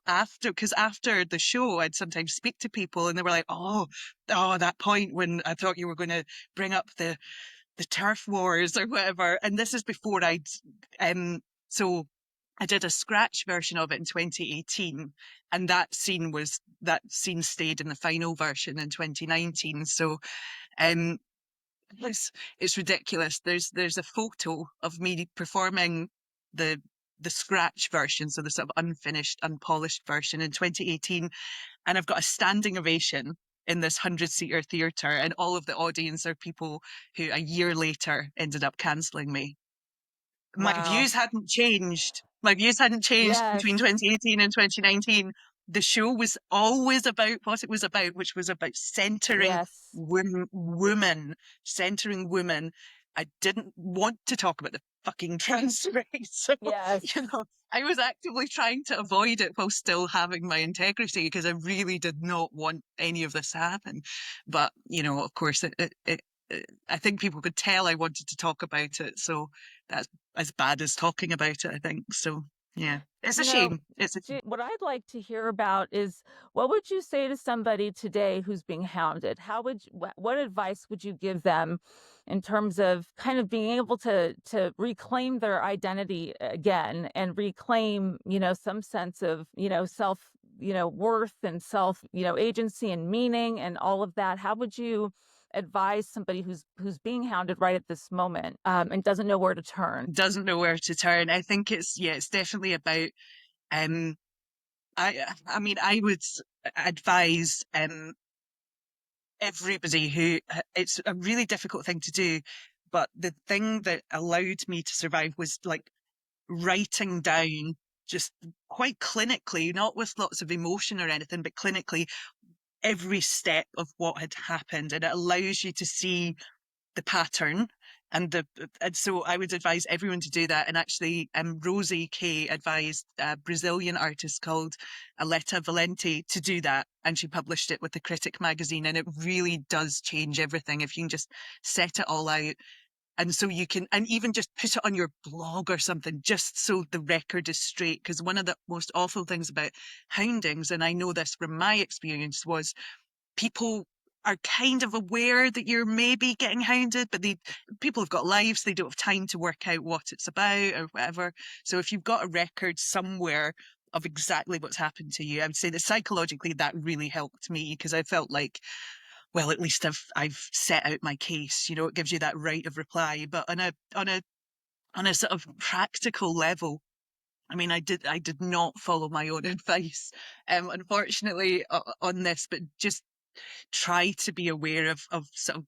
after the show, I'd sometimes speak to people, and they were like, "Oh, that point when I thought you were going to bring up the turf wars or whatever." And this is before so I did a scratch version of it in 2018, and that scene stayed in the final version in 2019. So um it's ridiculous. There's a photo of me performing the the scratch version, so the sort of unfinished, unpolished version in 2018, and I've got a standing ovation in this 100-seater theatre, and all of the audience are people who a year later ended up cancelling me. My Wow. views hadn't changed. My views hadn't changed Yes. between 2018 and 2019. The show was always about what it was about, which was about centering Yes. women, centering women. I didn't want to talk about the fucking trans race. So, Yes. I was actively trying to avoid it while still having my integrity, because I really did not want any of this to happen. But, of course, I think people could tell I wanted to talk about it. So that's as bad as talking about it, I think. So, yeah, it's a You know, shame. It's a what I'd like to hear about is what would you say to somebody today who's being hounded? What advice would you give them in terms of kind of being able to reclaim their identity again and reclaim, some sense of, self, worth and self, agency and meaning and all of that? How would you advise somebody who's being hounded right at this moment and doesn't know where to turn? doesn't know where to turn. I think it's definitely about um I mean, I would advise everybody who it's a really difficult thing to do, but the thing that allowed me to survive was like writing down, just quite clinically, not with lots of emotion or anything, but clinically, every step of what had happened, and it allows you to see the pattern. And so I would advise everyone to do that. And actually, Rosie Kay advised a Brazilian artist called Aleta Valente to do that, and she published it with the Critic magazine. And it really does change everything if you can just set it all out. And so you can, and even just put it on your blog or something, just so the record is straight. Because one of the most awful things about houndings, and I know this from my experience, was people are kind of aware that you're maybe getting hounded, but people have got lives, they don't have time to work out what it's about or whatever. So if you've got a record somewhere of exactly what's happened to you. I would say that psychologically that really helped me, because I felt like, well, at least I've set out my case. You know, it gives you that right of reply. But on a sort of practical level, I mean, I did not follow my own advice, unfortunately, on this, but just try to be aware of sort of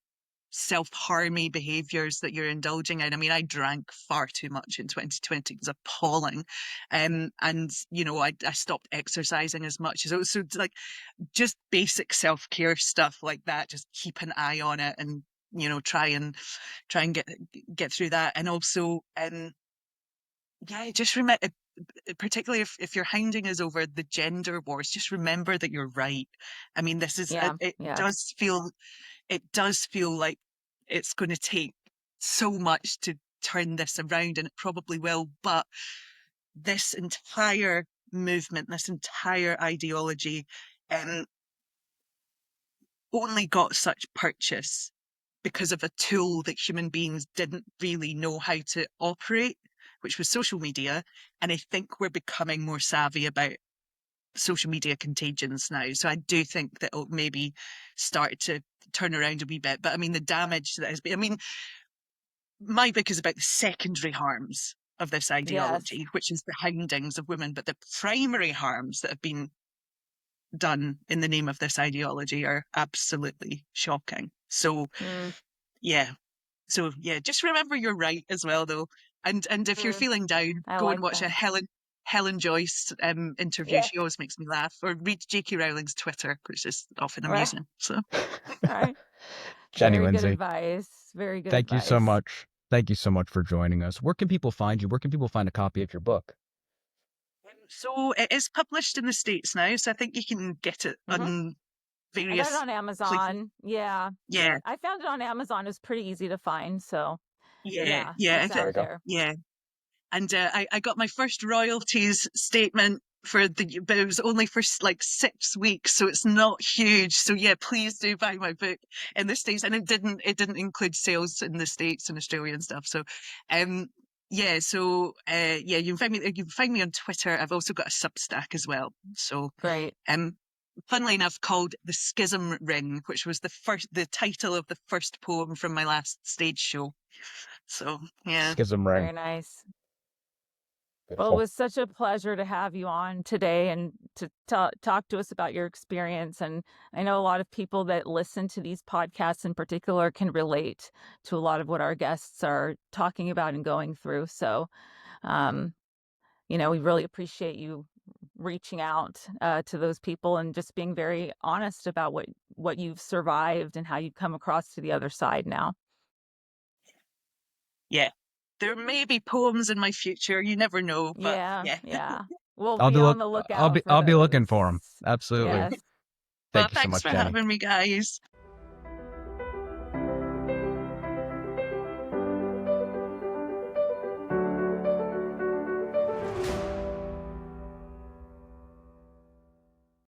self-harmy behaviors that you're indulging in. I mean, I drank far too much in 2020. It was appalling. And, you know, I stopped exercising as much. So like just basic self-care stuff like that, just keep an eye on it, and, you know, try and get through that. And also, yeah, just remember, particularly if your hounding is over the gender wars, just remember that you're right. I mean, this is, Yeah. it Yeah. does feel like it's going to take so much to turn this around, and it probably will. But this entire movement, this entire ideology, only got such purchase because of a tool that human beings didn't really know how to operate, which was social media. And I think we're becoming more savvy about social media contagions now. So I do think that it'll maybe start to turn around a wee bit. But I mean, the damage that has been, I mean, my book is about the secondary harms of this Yes. ideology, which is the houndings of women. But the primary harms that have been done in the name of this ideology are absolutely shocking. So, yeah. So, yeah, just remember you're right as well, though. And if you're feeling down, I go like and watch that. a Helen Joyce interview. Yeah. She always makes me laugh. Or read J.K. Rowling's Twitter, which is often Right. amusing. So, Right. Jenny, Very good Lindsay, advice. Very good thank you so advice. much. Thank you so much for joining us. Where can people find you? Where can people find a copy of your book? so it is published in the States now. So I think you can get it Mhm. on I got it various on places. Amazon. Yeah. Yeah, I found it on Amazon. It was pretty easy to find. So yeah, it's There we out go. there. yeah. And I got my first royalties statement but it was only for like 6 weeks, so it's not huge. So yeah, please do buy my book in the States. And it didn't include sales in the States and Australia and stuff. So, yeah. So, yeah, you can find me on Twitter. I've also got a Substack as well. So, Great. funnily enough, called The Schism Ring, which was the title of the first poem from my last stage show. So, yeah. Schism Very Ring. nice. Well, it Beautiful. was such a pleasure to have you on today and to talk to us about your experience. And I know a lot of people that listen to these podcasts in particular can relate to a lot of what our guests are talking about and going through. So, you know, we really appreciate you reaching out to those people and just being very honest about what you've survived and how you've come across to the other side now. Yeah. There may be poems in my future. You never know, but yeah. Yeah. We'll I'll be be on look. the lookout I'll be for I'll be looking for them. those. Absolutely. Yes. Well, Thank you so thanks much, for Jenny. having me, guys.